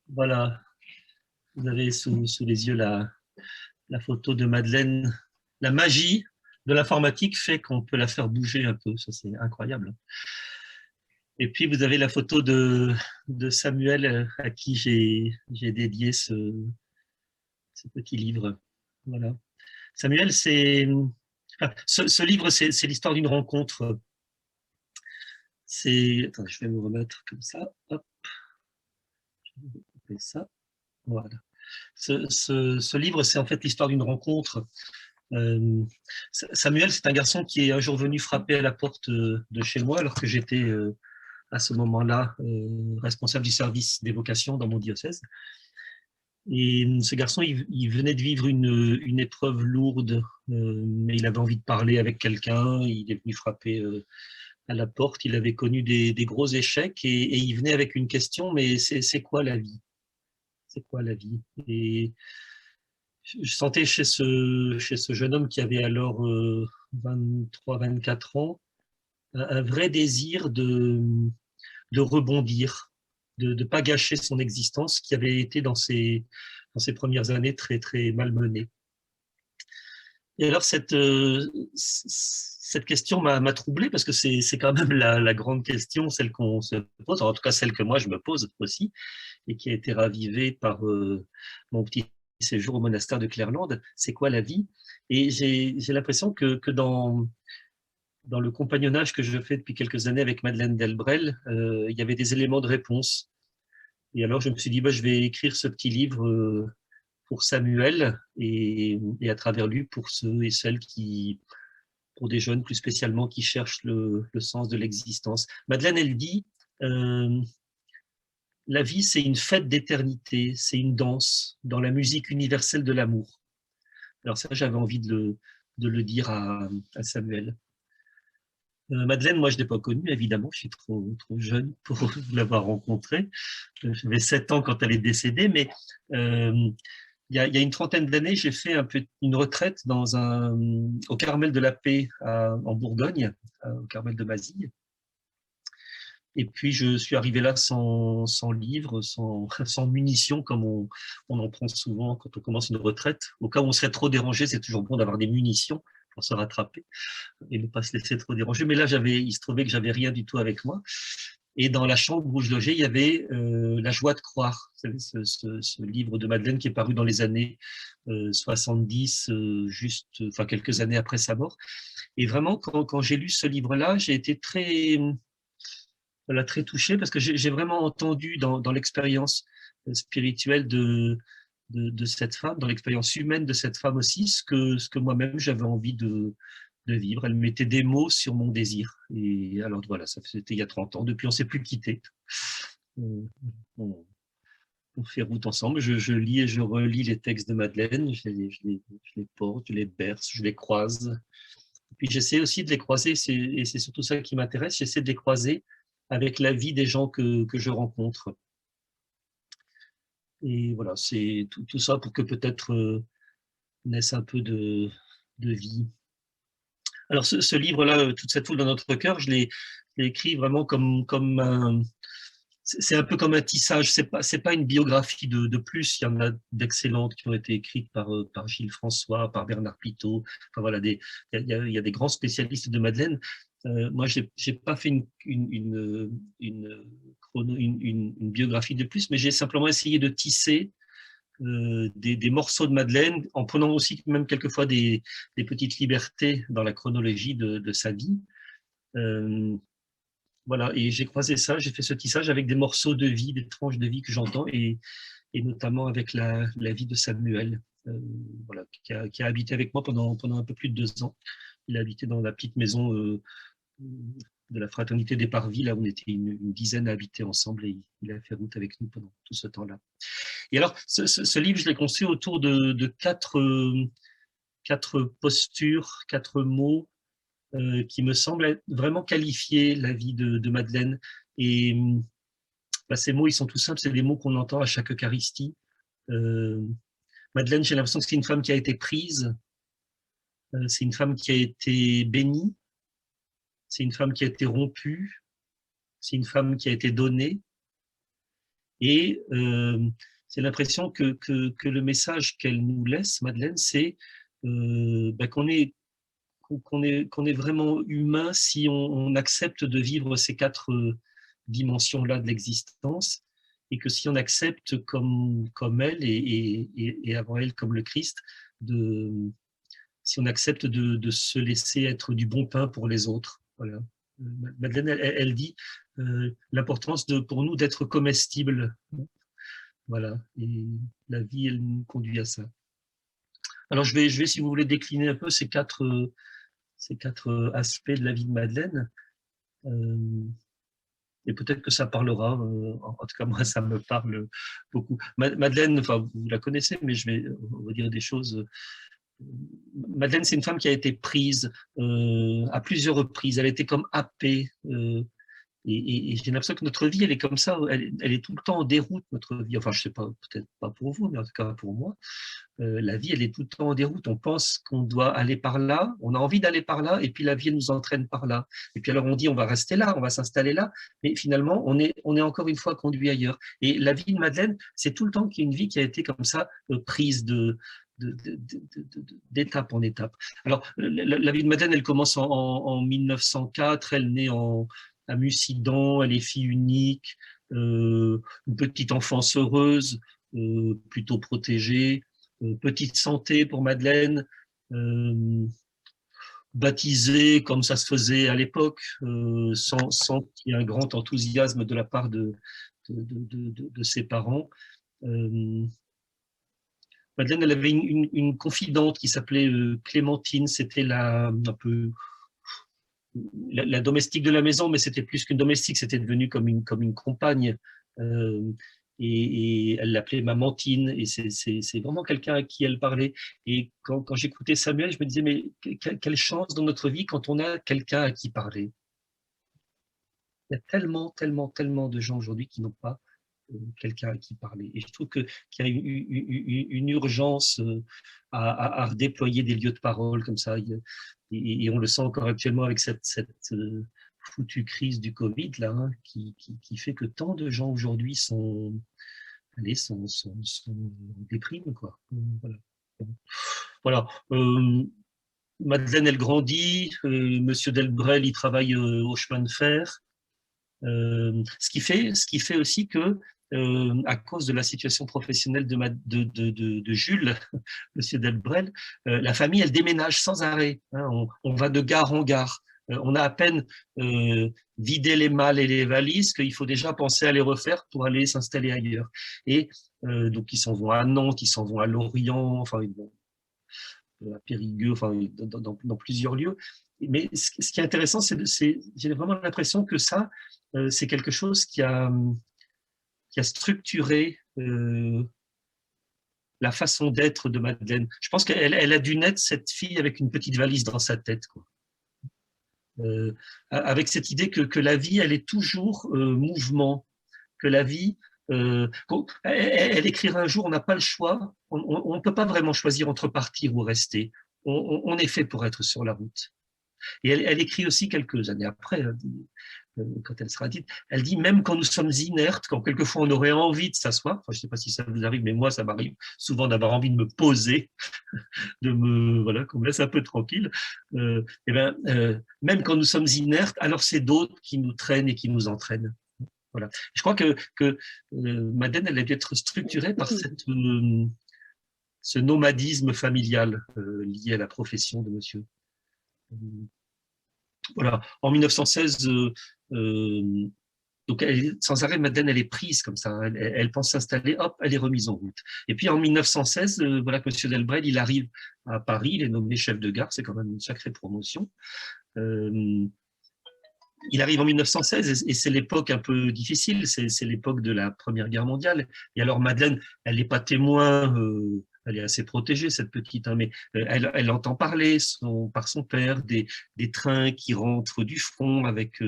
Voilà, vous avez sous les yeux la photo de Madeleine. La magie de l'informatique fait qu'on peut la faire bouger un peu, ça c'est incroyable. Et puis vous avez la photo de Samuel à qui j'ai dédié ce petit livre. Voilà. Samuel, ce livre, c'est l'histoire d'une rencontre. Attends, je vais me remettre comme ça. Hop, je vais couper ça. Voilà. Ce livre, c'est en fait l'histoire d'une rencontre. Euh, Samuel, c'est un garçon qui est un jour venu frapper à la porte de chez moi alors que j'étais à ce moment-là responsable du service des vocations dans mon diocèse. Et ce garçon, il venait de vivre une épreuve lourde, mais il avait envie de parler avec quelqu'un. Il est venu frapper à la porte. Il avait connu des gros échecs et il venait avec une question, mais c'est quoi la vie? C'est quoi la vie? Et je sentais chez ce jeune homme qui avait alors 23-24 ans un vrai désir de rebondir, de ne pas gâcher son existence qui avait été dans ses premières années très, très malmenée. Et alors, cette question m'a troublé parce que c'est quand même la grande question, celle qu'on se pose, en tout cas celle que moi je me pose aussi, et qui a été ravivée par mon petit séjour au monastère de Clairlande. C'est quoi la vie? Et j'ai l'impression que dans le compagnonnage que je fais depuis quelques années avec Madeleine Delbrel, il y avait des éléments de réponse. Et alors, je me suis dit, bah, je vais écrire ce petit livre pour Samuel et à travers lui pour ceux et celles pour des jeunes plus spécialement, qui cherchent le sens de l'existence. Madeleine, elle dit, euh, la vie, c'est une fête d'éternité, c'est une danse dans la musique universelle de l'amour. Alors ça, j'avais envie de le dire à Samuel. Madeleine, moi, je ne l'ai pas connue, évidemment, je suis trop jeune pour l'avoir rencontrée. J'avais 7 ans quand elle est décédée, mais euh, il y a une trentaine d'années, j'ai fait une retraite au Carmel de la Paix en Bourgogne, au Carmel de Mazille. Et puis, je suis arrivé là sans livre, sans munitions, comme on en prend souvent quand on commence une retraite. Au cas où on serait trop dérangé, c'est toujours bon d'avoir des munitions pour se rattraper et ne pas se laisser trop déranger. Mais là, il se trouvait que j'avais rien du tout avec moi. Et dans la chambre où je logeais, il y avait La joie de croire, ce livre de Madeleine qui est paru dans les années 70, enfin quelques années après sa mort. Et vraiment, quand j'ai lu ce livre-là, j'ai été voilà, très touché parce que j'ai vraiment entendu dans l'expérience spirituelle de cette femme, dans l'expérience humaine de cette femme aussi, ce que moi-même j'avais envie de vivre. Elle mettait des mots sur mon désir. Et alors voilà, c'était il y a 30 ans. Depuis, on ne s'est plus quitté. On, on, on fait route ensemble. Je lis et je relis les textes de Madeleine. Je les porte, je les berce, je les croise. Et puis j'essaie aussi de les croiser, et c'est surtout ça qui m'intéresse, j'essaie de les croiser avec la vie des gens que je rencontre. Et voilà, c'est tout ça pour que peut-être naisse un peu de vie. Alors ce livre-là, Toute cette foule dans notre cœur, je l'ai écrit vraiment comme c'est un peu comme un tissage. C'est pas une biographie de plus. Il y en a d'excellentes qui ont été écrites par Gilles François, par Bernard Pitault. Enfin voilà, il y a des grands spécialistes de Madeleine. Moi, j'ai pas fait une biographie de plus, mais j'ai simplement essayé de tisser des morceaux de Madeleine, en prenant aussi même quelquefois des petites libertés dans la chronologie de sa vie. Euh, voilà, et j'ai croisé ça, j'ai fait ce tissage avec des morceaux de vie, des tranches de vie que j'entends, et notamment avec la vie de Samuel, voilà, qui a habité avec moi pendant un peu plus de 2 ans. Il a habité dans la petite maison de la fraternité des Parvis, là où on était une dizaine à habiter ensemble, et il a fait route avec nous pendant tout ce temps-là. Et alors, ce livre, je l'ai conçu autour de quatre postures, 4 mots qui me semblent vraiment qualifier la vie de Madeleine. Et bah, ces mots, ils sont tout simples, c'est des mots qu'on entend à chaque Eucharistie. Euh, Madeleine, j'ai l'impression que c'est une femme qui a été prise, c'est une femme qui a été bénie, c'est une femme qui a été rompue, c'est une femme qui a été donnée, Et c'est l'impression que le message qu'elle nous laisse, Madeleine, c'est qu'on est vraiment humain si on accepte de vivre ces 4 dimensions-là de l'existence, et que si on accepte comme elle et avant elle comme le Christ, si on accepte de se laisser être du bon pain pour les autres. Voilà. Madeleine, elle dit l'importance pour nous d'être comestibles. Voilà. Et la vie, elle nous conduit à ça. Alors, je vais, si vous voulez, décliner un peu ces 4 aspects de la vie de Madeleine. Et peut-être que ça parlera. En tout cas, moi, ça me parle beaucoup. Madeleine, enfin, vous la connaissez, mais je vais redire des choses. Madeleine, c'est une femme qui a été prise à plusieurs reprises. Elle a été comme happée. Et j'ai l'impression que notre vie, elle est comme ça. Elle est tout le temps en déroute, notre vie. Enfin, je ne sais pas, peut-être pas pour vous, mais en tout cas pour moi. La vie, elle est tout le temps en déroute. On pense qu'on doit aller par là, on a envie d'aller par là, et puis la vie, elle nous entraîne par là. Et puis alors, on dit, on va rester là, on va s'installer là, mais finalement, on est encore une fois conduit ailleurs. Et la vie de Madeleine, c'est tout le temps qu'il y a une vie qui a été comme ça, prise d'étape en étape. Alors, la vie de Madeleine, elle commence en 1904, elle naît à Mussidan, elle est fille unique, une petite enfance heureuse, plutôt protégée, petite santé pour Madeleine, baptisée comme ça se faisait à l'époque, sans qu'il y ait un grand enthousiasme de la part de ses parents. Madeleine, elle avait une confidente qui s'appelait Clémentine, c'était un peu la domestique de la maison, mais c'était plus qu'une domestique, c'était devenu comme une compagne. Et elle l'appelait Mamantine, et c'est vraiment quelqu'un à qui elle parlait. Et quand j'écoutais Samuel, je me disais, mais quelle chance dans notre vie quand on a quelqu'un à qui parler. Il y a tellement, tellement, tellement de gens aujourd'hui qui n'ont pas quelqu'un à qui parler. Et je trouve qu'il y a une urgence à redéployer des lieux de parole comme ça. Et on le sent encore actuellement avec cette foutue crise du Covid là, hein, qui fait que tant de gens aujourd'hui sont dépriment, quoi. Voilà. Madeleine, elle grandit. Monsieur Delbrel, il travaille au chemin de fer. Ce qui fait aussi que, à cause de la situation professionnelle de Jules, Monsieur Delbrel, la famille, elle déménage sans arrêt. Hein, on va de gare en gare. On a à peine vidé les malles et les valises qu'il faut déjà penser à les refaire pour aller s'installer ailleurs. Et donc, ils s'en vont à Nantes, ils s'en vont à Lorient, enfin, à Périgueux, enfin, dans plusieurs lieux. Mais ce qui est intéressant, j'ai vraiment l'impression que ça, c'est quelque chose qui a structuré la façon d'être de Madeleine. Je pense qu'elle a dû naître, cette fille, avec une petite valise dans sa tête, quoi. Avec cette idée que la vie, elle est toujours mouvement, que la vie, elle écrira un jour, on n'a pas le choix, on ne peut pas vraiment choisir entre partir ou rester. On est fait pour être sur la route. Et elle écrit aussi quelques années après, quand elle sera dite, elle dit même quand nous sommes inertes, quand quelquefois on aurait envie de s'asseoir, enfin, je ne sais pas si ça vous arrive, mais moi ça m'arrive souvent d'avoir envie de me poser, voilà, qu'on me laisse un peu tranquille, même quand nous sommes inertes, alors c'est d'autres qui nous traînent et qui nous entraînent. Voilà. Je crois que Madeleine, elle a dû être structurée par ce nomadisme familial lié à la profession de monsieur. Voilà. En 1916, donc sans arrêt, Madeleine, elle est prise comme ça. Elle pense s'installer, hop, elle est remise en route. Et puis en 1916, voilà que M. Delbrel, il arrive à Paris, il est nommé chef de gare, c'est quand même une sacrée promotion. Il arrive en 1916 et c'est l'époque un peu difficile, c'est l'époque de la Première Guerre mondiale. Et alors Madeleine, elle n'est pas témoin, elle est assez protégée, cette petite, hein, mais elle entend parler par son père des trains qui rentrent du front avec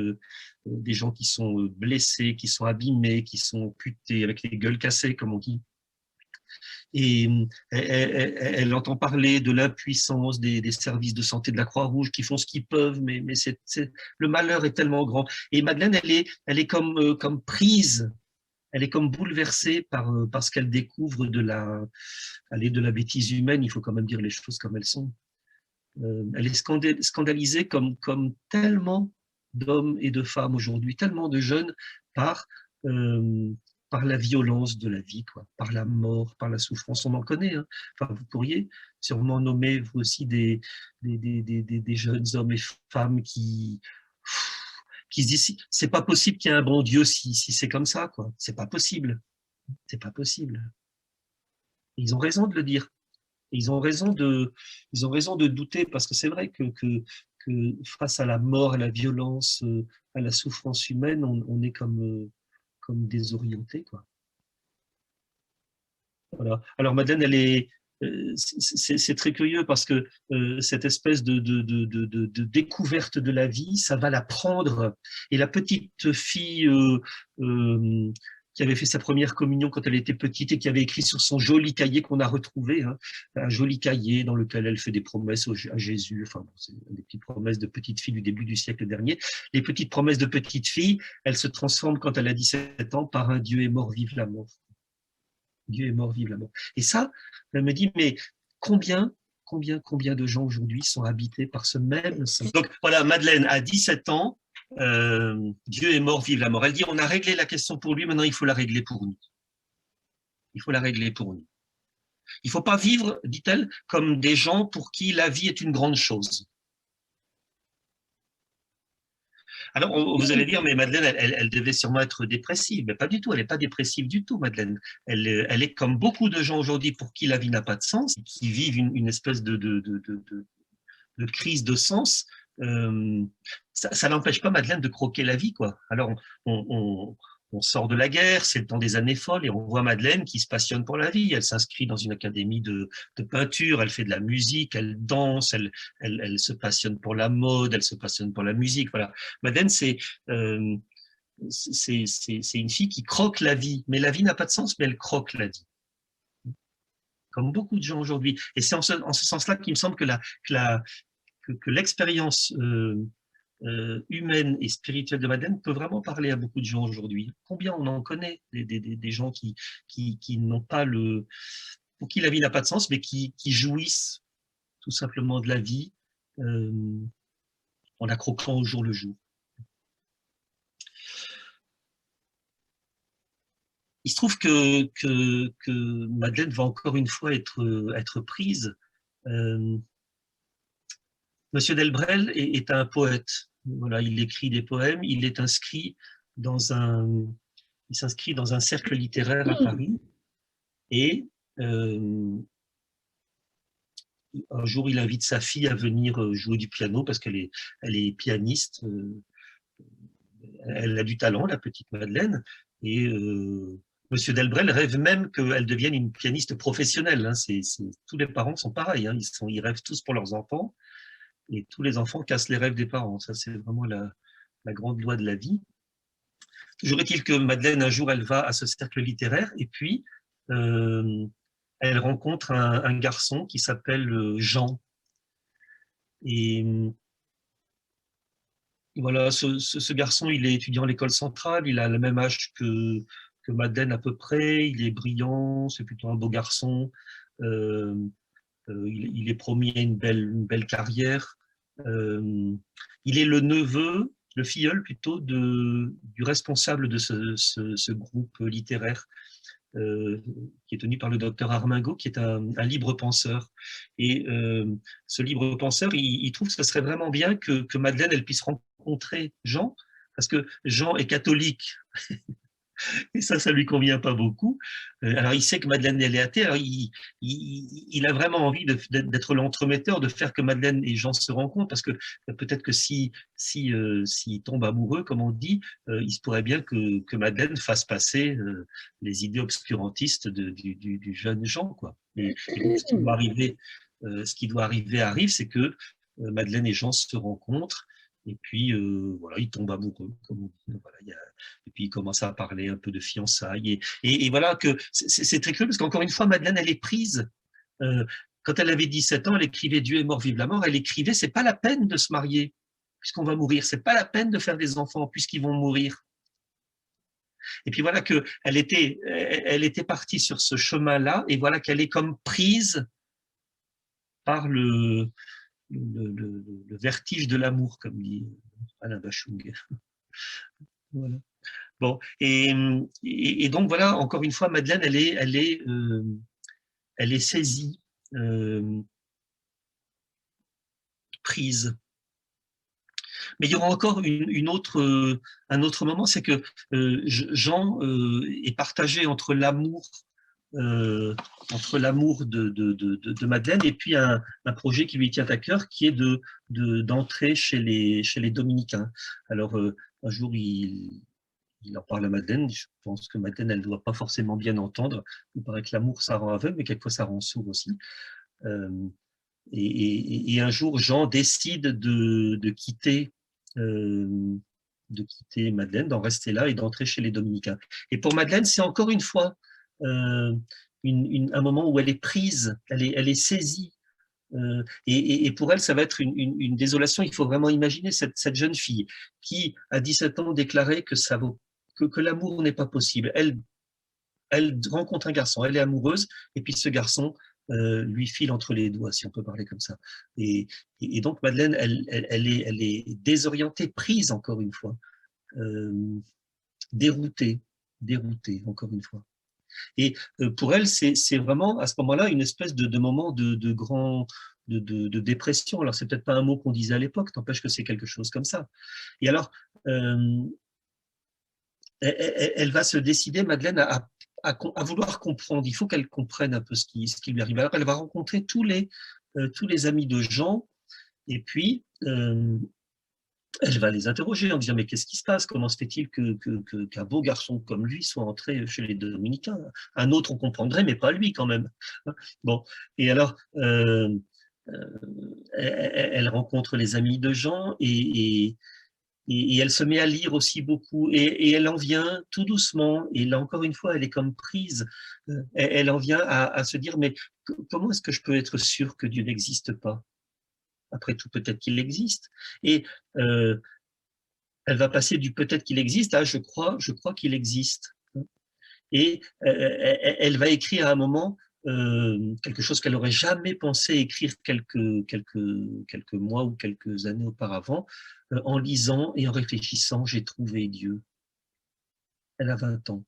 des gens qui sont blessés, qui sont abîmés, qui sont putés, avec les gueules cassées, comme on dit. Et elle entend parler de l'impuissance des services de santé de la Croix-Rouge qui font ce qu'ils peuvent, mais le malheur est tellement grand. Et Madeleine, elle est comme prise elle est comme bouleversée par ce qu'elle découvre de la bêtise humaine. Il faut quand même dire les choses comme elles sont. Elle est scandalisée comme tellement d'hommes et de femmes aujourd'hui, tellement de jeunes par, euh, par la violence de la vie, quoi, par la mort, par la souffrance. On en connaît. Hein. Enfin, vous pourriez sûrement nommer vous aussi des jeunes hommes et femmes qui se disent c'est pas possible qu'il y ait un bon Dieu si c'est comme ça, quoi. C'est pas possible. C'est pas possible. Et ils ont raison de le dire. Et ils ont raison de douter parce que c'est vrai que face à la mort, à la violence, à la souffrance humaine, on est comme désorienté, quoi. Voilà. Alors Madeleine, c'est très curieux parce que cette espèce de découverte de la vie, ça va la prendre. Et la petite fille qui avait fait sa première communion quand elle était petite et qui avait écrit sur son joli cahier qu'on a retrouvé, hein, un joli cahier dans lequel elle fait des promesses à Jésus, enfin bon, c'est des petites promesses de petite fille du début du siècle dernier. Les petites promesses de petite fille, elles se transforment quand elle a 17 ans par un Dieu est mort, vive la mort. Dieu est mort, vive la mort. Et ça, elle me dit, mais combien de gens aujourd'hui sont habités par ce même sens. Donc voilà, Madeleine a 17 ans, Dieu est mort, vive la mort. Elle dit, on a réglé la question pour lui, maintenant il faut la régler pour nous. Il faut la régler pour nous. Il ne faut pas vivre, dit-elle, comme des gens pour qui la vie est une grande chose. Alors, vous allez dire, mais Madeleine, elle devait sûrement être dépressive. Mais pas du tout, elle n'est pas dépressive du tout, Madeleine. Elle est comme beaucoup de gens aujourd'hui pour qui la vie n'a pas de sens, qui vivent une espèce de crise de sens. Ça n'empêche pas Madeleine de croquer la vie, quoi. Alors, on sort de la guerre, c'est le temps des années folles, et on voit Madeleine qui se passionne pour la vie. Elle s'inscrit dans une académie de peinture, elle fait de la musique, elle danse, elle se passionne pour la mode, elle se passionne pour la musique. Voilà. Madeleine, euh, c'est une fille qui croque la vie, mais la vie n'a pas de sens, mais elle croque la vie. Comme beaucoup de gens aujourd'hui. Et c'est en ce sens-là qu'il me semble que l'expérience humaine et spirituelle de Madeleine peut vraiment parler à beaucoup de gens aujourd'hui. Combien on en connaît des gens qui n'ont pas pour qui la vie n'a pas de sens, mais qui jouissent tout simplement de la vie euh, en la croquant au jour le jour. Il se trouve que Madeleine va encore une fois être prise. Monsieur Delbrel est un poète. Voilà, il écrit des poèmes. Il est inscrit il s'inscrit dans un cercle littéraire à Paris. Et un jour, il invite sa fille à venir jouer du piano parce elle est pianiste. Elle a du talent, la petite Madeleine. Et Monsieur Delbrel rêve même qu'elle devienne une pianiste professionnelle. Hein. Tous les parents sont pareils. Hein. Ils rêvent tous pour leurs enfants. Et tous les enfants cassent les rêves des parents. Ça, c'est vraiment la grande loi de la vie. Toujours est-il que Madeleine, un jour, elle va à ce cercle littéraire et puis elle rencontre un garçon qui s'appelle Jean. Et voilà, ce garçon, il est étudiant à l'école centrale, il a le même âge que Madeleine à peu près, il est brillant, c'est plutôt un beau garçon, il est promis à une belle carrière. Il est le filleul plutôt du responsable de ce groupe littéraire qui est tenu par le docteur Armingaud, qui est un libre penseur. Et ce libre penseur, il trouve que ce serait vraiment bien que Madeleine elle puisse rencontrer Jean, parce que Jean est catholique. Et ça lui convient pas beaucoup. Alors, il sait que Madeleine, elle est athée. Alors, il a vraiment envie d'être l'entremetteur, de faire que Madeleine et Jean se rencontrent, parce que peut-être que s'il tombe amoureux, comme on dit, il se pourrait bien que Madeleine fasse passer les idées obscurantistes du jeune Jean, quoi. Et ce qui doit arriver arrive, c'est que Madeleine et Jean se rencontrent. Et puis, voilà, ils tombent amoureux, comme on dit. Voilà, et puis, ils commencent à parler un peu de fiançailles. Et voilà que c'est très curieux, parce qu'encore une fois, Madeleine, elle est prise. Quand elle avait 17 ans, elle écrivait Dieu est mort, vive la mort. Elle écrivait, c'est pas la peine de se marier, puisqu'on va mourir. C'est pas la peine de faire des enfants, puisqu'ils vont mourir. Et puis voilà qu'elle elle était partie sur ce chemin-là, et voilà qu'elle est comme prise par le vertige de l'amour, comme dit Alain Bachung. Voilà. Bon, et donc voilà, encore une fois, Madeleine, elle est saisie, prise. Mais il y aura encore un autre moment, c'est que Jean est partagé entre l'amour de Madeleine et puis un projet qui lui tient à cœur, qui est d'entrer chez les dominicains. Alors, un jour, il en parle à Madeleine. Je pense que Madeleine, elle ne doit pas forcément bien entendre. Il paraît que l'amour, ça rend aveugle, mais quelquefois, ça rend sourd aussi. Euh, et un jour, Jean décide de quitter Madeleine, d'en rester là et d'entrer chez les dominicains. Et pour Madeleine, c'est encore une fois euh, un moment où elle est prise, elle est saisie. Et pour elle, ça va être une désolation. Il faut vraiment imaginer cette jeune fille qui, à 17 ans, déclarait que l'amour n'est pas possible. Elle rencontre un garçon, elle est amoureuse, et puis ce garçon lui file entre les doigts, si on peut parler comme ça. Et donc Madeleine, elle est désorientée, prise encore une fois, euh, déroutée, encore une fois. Et pour elle, c'est vraiment à ce moment-là une espèce de moment de grand de dépression. Alors c'est peut-être pas un mot qu'on disait à l'époque, n'empêche que c'est quelque chose comme ça. Et alors elle va se décider, Madeleine, à vouloir comprendre. Il faut qu'elle comprenne un peu ce qui lui arrive. Alors, elle va rencontrer tous les amis de Jean, et puis elle va les interroger en disant mais qu'est-ce qui se passe? Comment se fait-il qu'un beau garçon comme lui soit entré chez les dominicains? Un autre, on comprendrait, mais pas lui quand même. Bon, et alors elle rencontre les amis de Jean et elle se met à lire aussi beaucoup, et elle en vient tout doucement, et là encore une fois, elle est comme prise, elle en vient à se dire, mais comment est-ce que je peux être sûre que Dieu n'existe pas? Après tout, peut-être qu'il existe. Et elle va passer du peut-être qu'il existe à je crois qu'il existe. Et elle va écrire à un moment quelque chose qu'elle n'aurait jamais pensé écrire quelques mois ou quelques années auparavant. En lisant et en réfléchissant, j'ai trouvé Dieu. Elle a 20 ans.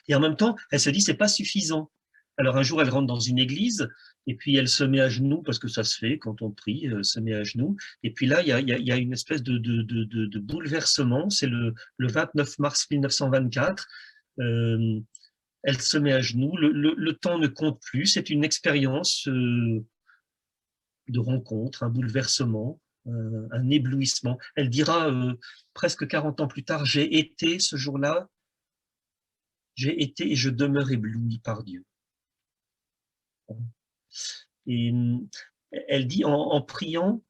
Et en même temps, elle se dit, c'est pas suffisant. Alors un jour, elle rentre dans une église et puis elle se met à genoux, parce que ça se fait quand on prie, elle se met à genoux. Et puis là, il y a une espèce de bouleversement. C'est le 29 mars 1924. Elle se met à genoux. Le temps ne compte plus. C'est une expérience de rencontre, un bouleversement, un éblouissement. Elle dira presque 40 ans plus tard, j'ai été ce jour-là, j'ai été et je demeure ébloui par Dieu. Et elle dit en priant,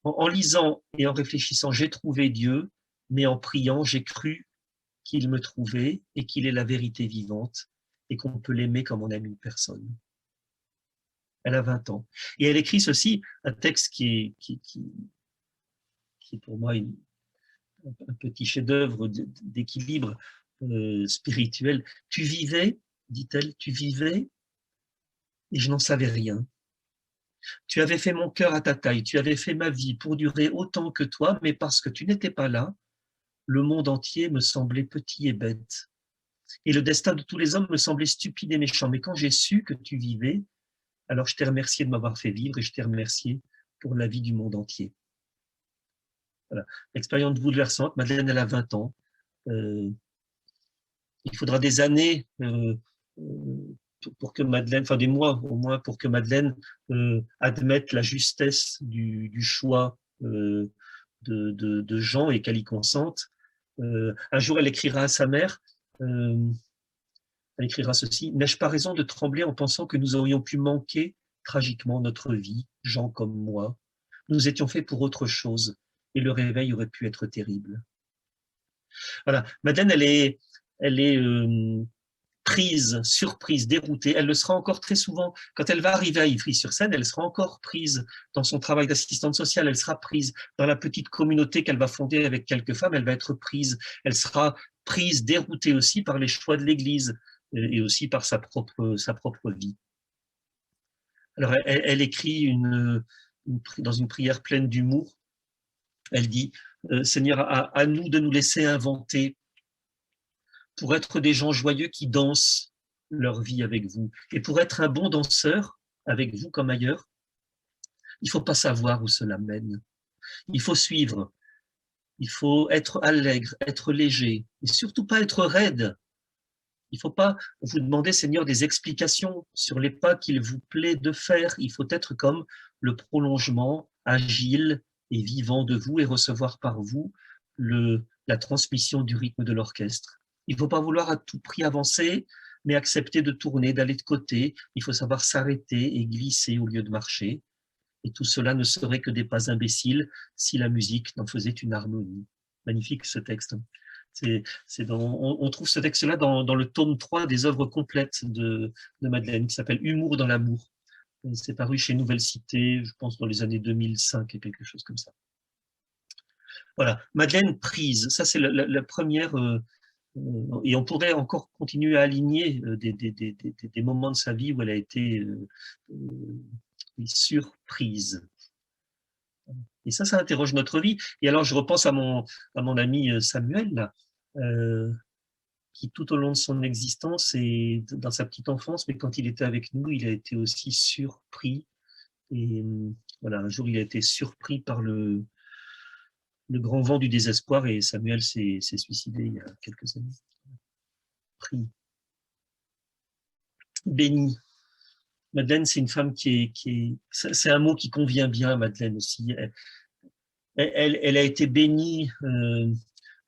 en lisant et en réfléchissant, j'ai trouvé Dieu, mais en priant, j'ai cru qu'il me trouvait et qu'il est la vérité vivante et qu'on peut l'aimer comme on aime une personne. Elle a 20 ans. Et elle écrit ceci, un texte qui est pour moi un petit chef-d'œuvre d'équilibre spirituel. Tu vivais, dit-elle, tu vivais et je n'en savais rien. Tu avais fait mon cœur à ta taille, tu avais fait ma vie pour durer autant que toi, mais parce que tu n'étais pas là, le monde entier me semblait petit et bête. Et le destin de tous les hommes me semblait stupide et méchant. Mais quand j'ai su que tu vivais, alors je t'ai remercié de m'avoir fait vivre et je t'ai remercié pour la vie du monde entier. Voilà. Expérience bouleversante. Madeleine, elle a 20 ans. Il faudra des années pour que Madeleine, enfin des mois au moins, pour que Madeleine admette la justesse du choix de Jean et qu'elle y consente. Un jour, elle écrira à sa mère, elle écrira ceci, n'ai-je pas raison de trembler en pensant que nous aurions pu manquer tragiquement notre vie, Jean comme moi? Nous étions faits pour autre chose et le réveil aurait pu être terrible. Voilà, Madeleine, elle est prise, surprise, déroutée. Elle le sera encore très souvent. Quand elle va arriver à Ivry-sur-Seine, elle sera encore prise dans son travail d'assistante sociale, elle sera prise dans la petite communauté qu'elle va fonder avec quelques femmes, elle va être prise. Elle sera prise, déroutée aussi par les choix de l'Église et aussi par sa propre vie. Alors, elle écrit dans une prière pleine d'humour, elle dit « Seigneur, à nous de nous laisser inventer pour être des gens joyeux qui dansent leur vie avec vous. Et pour être un bon danseur, avec vous comme ailleurs, il ne faut pas savoir où cela mène. Il faut suivre, il faut être allègre, être léger, et surtout pas être raide. Il ne faut pas vous demander, Seigneur, des explications sur les pas qu'il vous plaît de faire. Il faut être comme le prolongement agile et vivant de vous et recevoir par vous la transmission du rythme de l'orchestre. Il ne faut pas vouloir à tout prix avancer, mais accepter de tourner, d'aller de côté. Il faut savoir s'arrêter et glisser au lieu de marcher. Et tout cela ne serait que des pas imbéciles si la musique n'en faisait une harmonie. Magnifique ce texte. On trouve ce texte-là dans le tome 3 des œuvres complètes de Madeleine, qui s'appelle Humour dans l'amour. C'est paru chez Nouvelle Cité, je pense dans les années 2005 et quelque chose comme ça. Voilà, Madeleine prise, ça c'est la première, et on pourrait encore continuer à aligner des moments de sa vie où elle a été surprise. Et ça interroge notre vie. Et alors, je repense à mon ami Samuel, là, qui tout au long de son existence et dans sa petite enfance, mais quand il était avec nous, il a été aussi surpris. Et voilà, un jour, il a été surpris par le grand vent du désespoir et Samuel s'est suicidé il y a quelques années. Pris. Béni. Madeleine, c'est une femme c'est un mot qui convient bien à Madeleine aussi. Elle a été bénie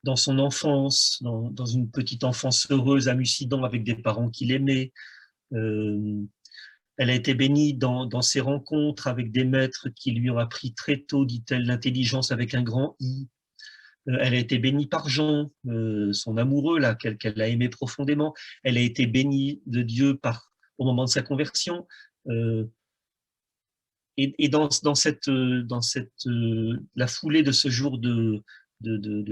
dans son enfance, dans une petite enfance heureuse, à Mussidan, avec des parents qui l'aimaient. Elle a été bénie dans ses rencontres avec des maîtres qui lui ont appris très tôt, dit-elle, l'intelligence avec un grand I. Elle a été bénie par Jean, son amoureux, là, qu'elle a aimé profondément. Elle a été bénie de Dieu au moment de sa conversion. Et dans la foulée de ce jour de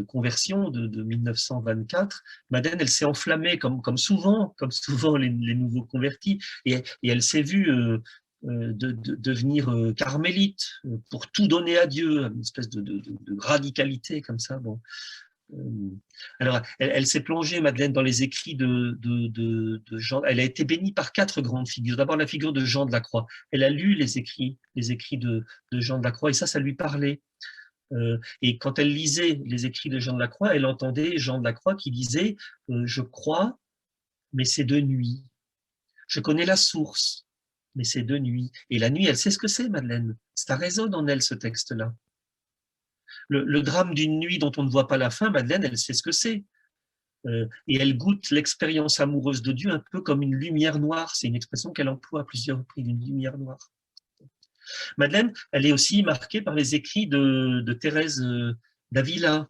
conversion de 1924, Madeleine, elle s'est enflammée comme souvent les nouveaux convertis, et elle s'est vue devenir carmélite pour tout donner à Dieu, une espèce de radicalité comme ça. Bon. Alors, elle s'est plongée, Madeleine, dans les écrits de Jean. Elle a été bénie par 4 grandes figures. D'abord, la figure de Jean de la Croix. Elle a lu les écrits de Jean de la Croix, et ça lui parlait. Et quand elle lisait les écrits de Jean de la Croix, elle entendait Jean de la Croix qui disait je crois, mais c'est de nuit. Je connais la source, mais c'est de nuit. Et la nuit, elle sait ce que c'est, Madeleine. Ça résonne en elle, ce texte-là. Le drame d'une nuit dont on ne voit pas la fin, Madeleine, elle sait ce que c'est. Et elle goûte l'expérience amoureuse de Dieu un peu comme une lumière noire. C'est une expression qu'elle emploie à plusieurs reprises, une lumière noire. Madeleine, elle est aussi marquée par les écrits de Thérèse d'Avila.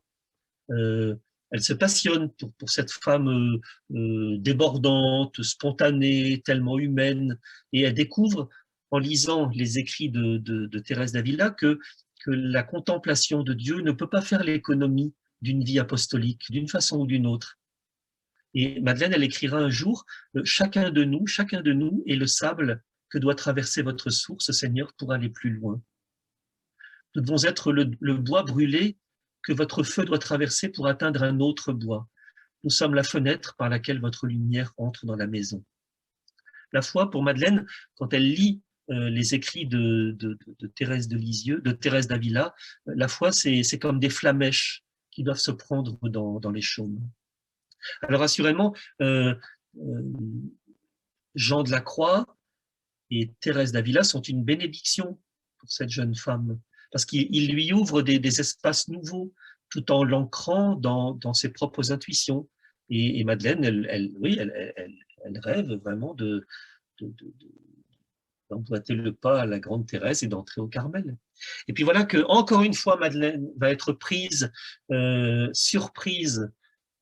Elle se passionne pour cette femme débordante, spontanée, tellement humaine, et elle découvre, en lisant les écrits de Thérèse d'Avila, que la contemplation de Dieu ne peut pas faire l'économie d'une vie apostolique, d'une façon ou d'une autre. Et Madeleine, elle écrira un jour « Chacun de nous est le sable que doit traverser votre source, Seigneur, pour aller plus loin. Nous devons être le bois brûlé que votre feu doit traverser pour atteindre un autre bois. Nous sommes la fenêtre par laquelle votre lumière entre dans la maison. » La foi, pour Madeleine, quand elle lit les écrits de Thérèse de Lisieux, de Thérèse d'Avila, la foi, c'est comme des flamèches qui doivent se prendre dans les chaumes. Alors assurément, Jean de la Croix et Thérèse d'Avila sont une bénédiction pour cette jeune femme, parce qu'ils lui ouvrent des espaces nouveaux, tout en l'ancrant dans ses propres intuitions. Et Madeleine, elle rêve vraiment d'emboîter le pas à la grande Thérèse et d'entrer au Carmel. Et puis voilà que, encore une fois, Madeleine va être prise, surprise.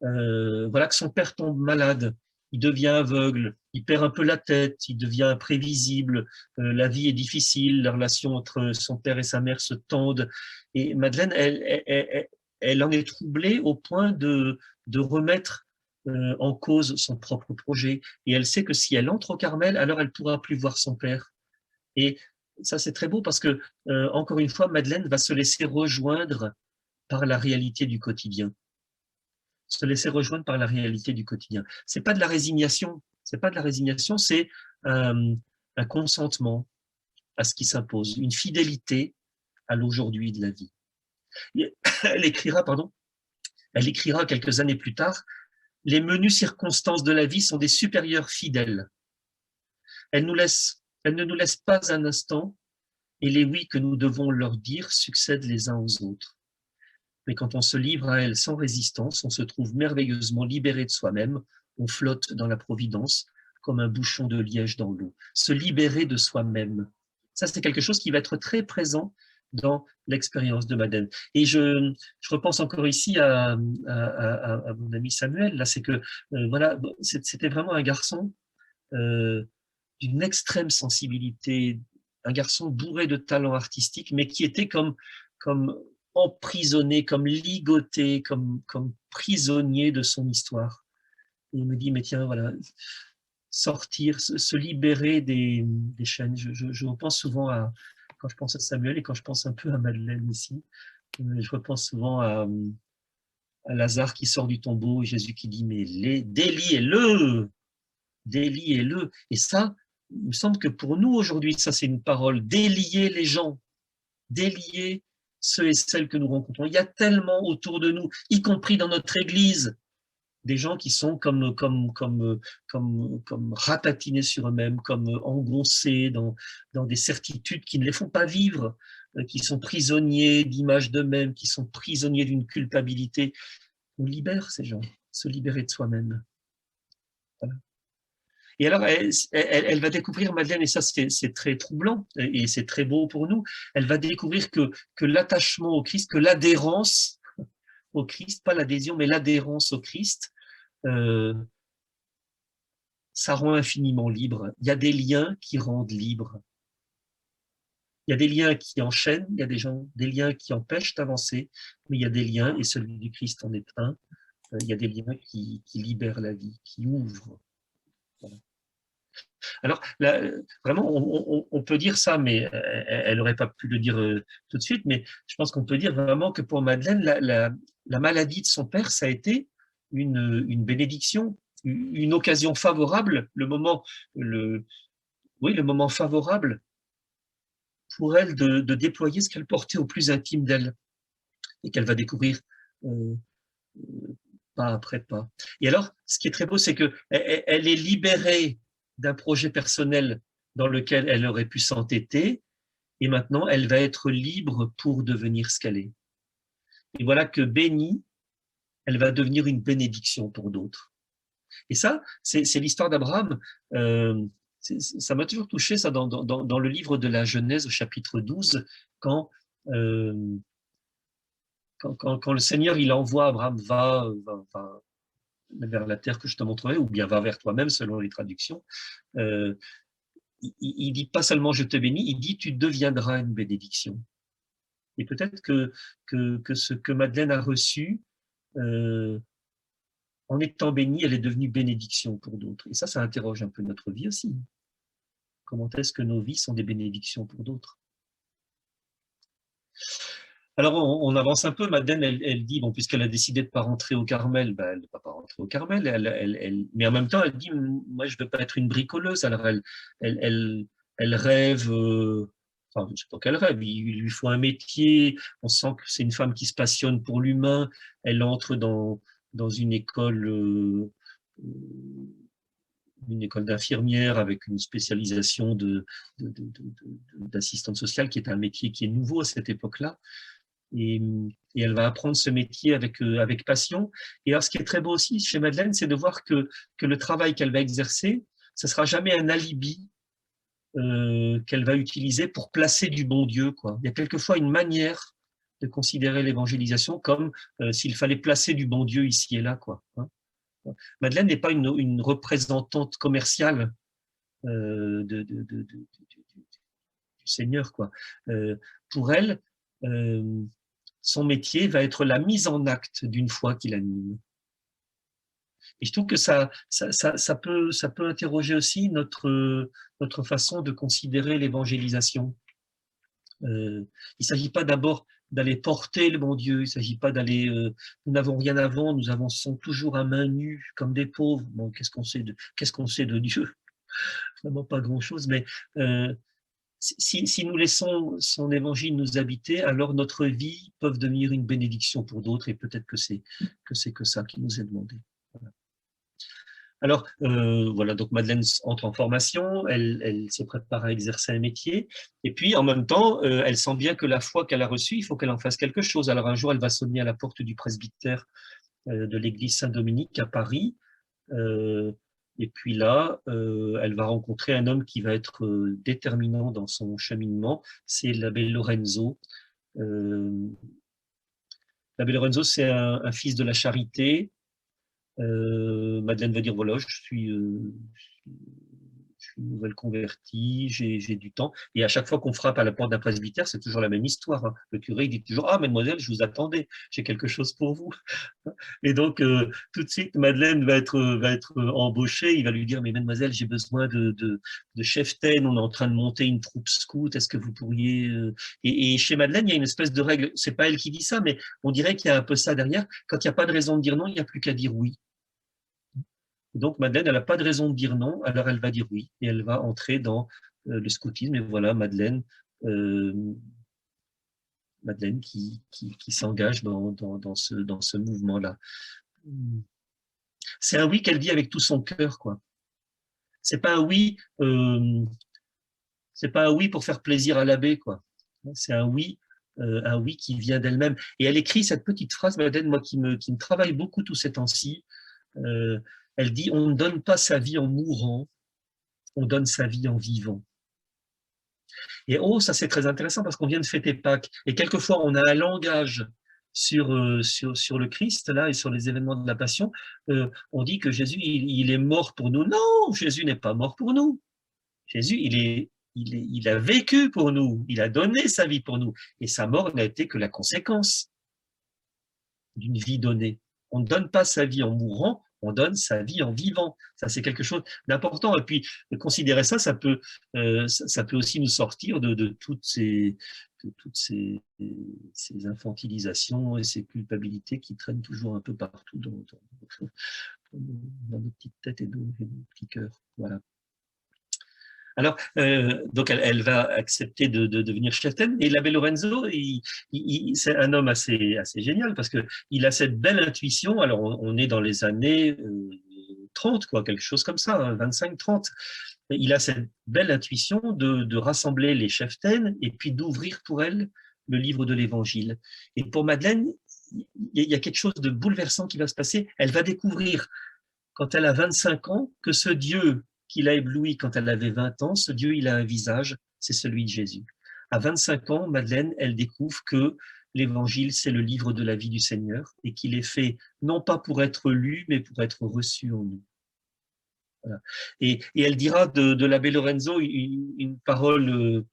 Voilà que son père tombe malade. il devient aveugle, il perd un peu la tête, il devient imprévisible, la vie est difficile, la relation entre son père et sa mère se tendent. Et Madeleine, elle en est troublée au point de remettre en cause son propre projet. Et elle sait que si elle entre au Carmel, alors elle ne pourra plus voir son père. Et ça, c'est très beau parce que, encore une fois, Madeleine va se laisser rejoindre par la réalité du quotidien. Se laisser rejoindre par la réalité du quotidien. C'est pas de la résignation, c'est pas de la résignation, c'est un consentement à ce qui s'impose, une fidélité à l'aujourd'hui de la vie. Elle écrira, quelques années plus tard, les menues circonstances de la vie sont des supérieurs fidèles. Elles ne nous laissent pas un instant, et les oui que nous devons leur dire succèdent les uns aux autres. Mais quand on se livre à elles sans résistance, on se trouve merveilleusement libéré de soi-même, on flotte dans la providence comme un bouchon de liège dans l'eau. Se libérer de soi-même. Ça, c'est quelque chose qui va être très présent dans l'expérience de Madeleine. Et je repense encore ici à mon ami Samuel. Là, c'est que voilà, c'était vraiment un garçon d'une extrême sensibilité, un garçon bourré de talent artistique, mais qui était comme emprisonné, comme ligoté, comme prisonnier de son histoire. Et il me dit, mais tiens, voilà, sortir, se libérer des chaînes. Je repense souvent quand je pense à Samuel et quand je pense un peu à Madeleine aussi, je repense souvent à Lazare qui sort du tombeau et Jésus qui dit, mais déliez-le, déliez-le. Et ça, il me semble que pour nous aujourd'hui, ça c'est une parole, délier les gens, délier ceux et celles que nous rencontrons. Il y a tellement autour de nous, y compris dans notre église, des gens qui sont comme ratatinés sur eux-mêmes, comme engoncés dans des certitudes qui ne les font pas vivre, qui sont prisonniers d'images d'eux-mêmes, qui sont prisonniers d'une culpabilité. On libère ces gens, se libérer de soi-même. Voilà. Et alors, elle va découvrir, Madeleine, et ça c'est très troublant, et c'est très beau pour nous, elle va découvrir que l'attachement au Christ, que l'adhérence au Christ, pas l'adhésion, mais l'adhérence au Christ, ça rend infiniment libre. Il y a des liens qui rendent libre. Il y a des liens qui enchaînent, il y a des liens qui empêchent d'avancer, mais il y a des liens, et celui du Christ en est un, il y a des liens qui libèrent la vie, qui ouvrent. Voilà. Alors, là, vraiment, on peut dire ça, mais elle n'aurait pas pu le dire tout de suite, mais je pense qu'on peut dire vraiment que pour Madeleine, la maladie de son père, ça a été une bénédiction, une occasion favorable, le moment favorable pour elle de déployer ce qu'elle portait au plus intime d'elle et qu'elle va découvrir pas après pas. Et alors, ce qui est très beau, c'est qu'elle est libérée d'un projet personnel dans lequel elle aurait pu s'entêter, et maintenant, elle va être libre pour devenir ce qu'elle est. Et voilà que bénie, elle va devenir une bénédiction pour d'autres. Et ça, c'est l'histoire d'Abraham. Ça m'a toujours touché, ça, dans le livre de la Genèse, au chapitre 12, quand le Seigneur, il envoie Abraham, va vers la terre que je te montrerai, ou bien va vers toi-même, selon les traductions. Il dit pas seulement je te bénis, il dit tu deviendras une bénédiction. Et peut-être que ce que Madeleine a reçu, en étant bénie, elle est devenue bénédiction pour d'autres. Et ça interroge un peu notre vie aussi. Comment est-ce que nos vies sont des bénédictions pour d'autres? Alors, on avance un peu. Madeleine, elle dit, bon, puisqu'elle a décidé de ne pas rentrer au Carmel, ben, elle ne va pas rentrer au Carmel. Mais en même temps, elle dit, moi, je ne veux pas être une bricoleuse. Alors, elle rêve, enfin, je ne sais pas qu'elle rêve, il lui faut un métier. On sent que c'est une femme qui se passionne pour l'humain. Elle entre dans une école d'infirmière avec une spécialisation d'assistante sociale, qui est un métier qui est nouveau à cette époque-là. Et elle va apprendre ce métier avec passion. Et alors, ce qui est très beau aussi chez Madeleine, c'est de voir que le travail qu'elle va exercer, ce ne sera jamais un alibi qu'elle va utiliser pour placer du bon Dieu, quoi. Il y a quelquefois une manière de considérer l'évangélisation comme s'il fallait placer du bon Dieu ici et là, quoi. Hein. Madeleine n'est pas une représentante commerciale du Seigneur, quoi. Pour elle, son métier va être la mise en acte d'une foi qui l'anime. Et je trouve que ça peut interroger aussi notre façon de considérer l'évangélisation. Il ne s'agit pas d'abord d'aller porter le bon Dieu, il ne s'agit pas d'aller... nous n'avons rien avant, nous avançons toujours à main nue comme des pauvres. Bon, qu'est-ce qu'on sait de Dieu? Vraiment pas grand-chose, mais si nous laissons son évangile nous habiter, alors notre vie peut devenir une bénédiction pour d'autres, et peut-être que c'est que ça qui nous est demandé. Voilà. Alors, voilà, donc Madeleine entre en formation, elle se prépare à exercer un métier, et puis en même temps, elle sent bien que la foi qu'elle a reçue, il faut qu'elle en fasse quelque chose. Alors un jour, elle va sonner à la porte du presbytère de l'église Saint-Dominique à Paris, et puis là, elle va rencontrer un homme qui va être déterminant dans son cheminement, c'est l'abbé Lorenzo. L'abbé Lorenzo, c'est un fils de la charité. Madeleine va dire, voilà, je suis nouvelle convertie, j'ai du temps. Et à chaque fois qu'on frappe à la porte d'un presbytère, c'est toujours la même histoire. Hein. Le curé il dit toujours, ah, mademoiselle, je vous attendais, j'ai quelque chose pour vous. Et donc, tout de suite, Madeleine va être embauchée. Il va lui dire, mais mademoiselle, j'ai besoin de cheftaine, on est en train de monter une troupe scout, est-ce que vous pourriez... Et chez Madeleine, il y a une espèce de règle, c'est pas elle qui dit ça, mais on dirait qu'il y a un peu ça derrière. Quand il n'y a pas de raison de dire non, il n'y a plus qu'à dire oui. Donc Madeleine, elle n'a pas de raison de dire non, alors elle va dire oui, et elle va entrer dans le scoutisme. Et voilà, Madeleine qui s'engage dans ce mouvement-là. C'est un oui qu'elle dit avec tout son cœur, quoi. C'est pas un oui, c'est pas un oui pour faire plaisir à l'abbé, quoi. C'est un oui qui vient d'elle-même. Et elle écrit cette petite phrase, Madeleine, moi qui me travaille beaucoup tous ces temps-ci. Elle dit, on ne donne pas sa vie en mourant, on donne sa vie en vivant. Et oh, ça c'est très intéressant parce qu'on vient de fêter Pâques. Et quelquefois, on a un langage sur le Christ, là, et sur les événements de la Passion. On dit que Jésus, il est mort pour nous. Non, Jésus n'est pas mort pour nous. Jésus, il a vécu pour nous. Il a donné sa vie pour nous. Et sa mort n'a été que la conséquence d'une vie donnée. On ne donne pas sa vie en mourant, on donne sa vie en vivant. Ça, c'est quelque chose d'important. Et puis, de considérer ça, ça peut aussi nous sortir de toutes ces infantilisations et ces culpabilités qui traînent toujours un peu partout dans nos petites têtes et nos petits cœurs. Voilà. Alors, donc elle va accepter de devenir cheftaine. Et l'abbé Lorenzo, c'est un homme assez génial parce qu'il a cette belle intuition. Alors, on est dans les années 30, quoi, quelque chose comme ça, hein, 25-30. Il a cette belle intuition de rassembler les cheftaines et puis d'ouvrir pour elles le livre de l'Évangile. Et pour Madeleine, il y a quelque chose de bouleversant qui va se passer. Elle va découvrir, quand elle a 25 ans, que ce Dieu qui l'a ébloui quand elle avait 20 ans, ce Dieu, il a un visage, c'est celui de Jésus. À 25 ans, Madeleine, elle découvre que l'Évangile, c'est le livre de la vie du Seigneur et qu'il est fait non pas pour être lu, mais pour être reçu en nous. Voilà. Et elle dira de l'abbé Lorenzo une parole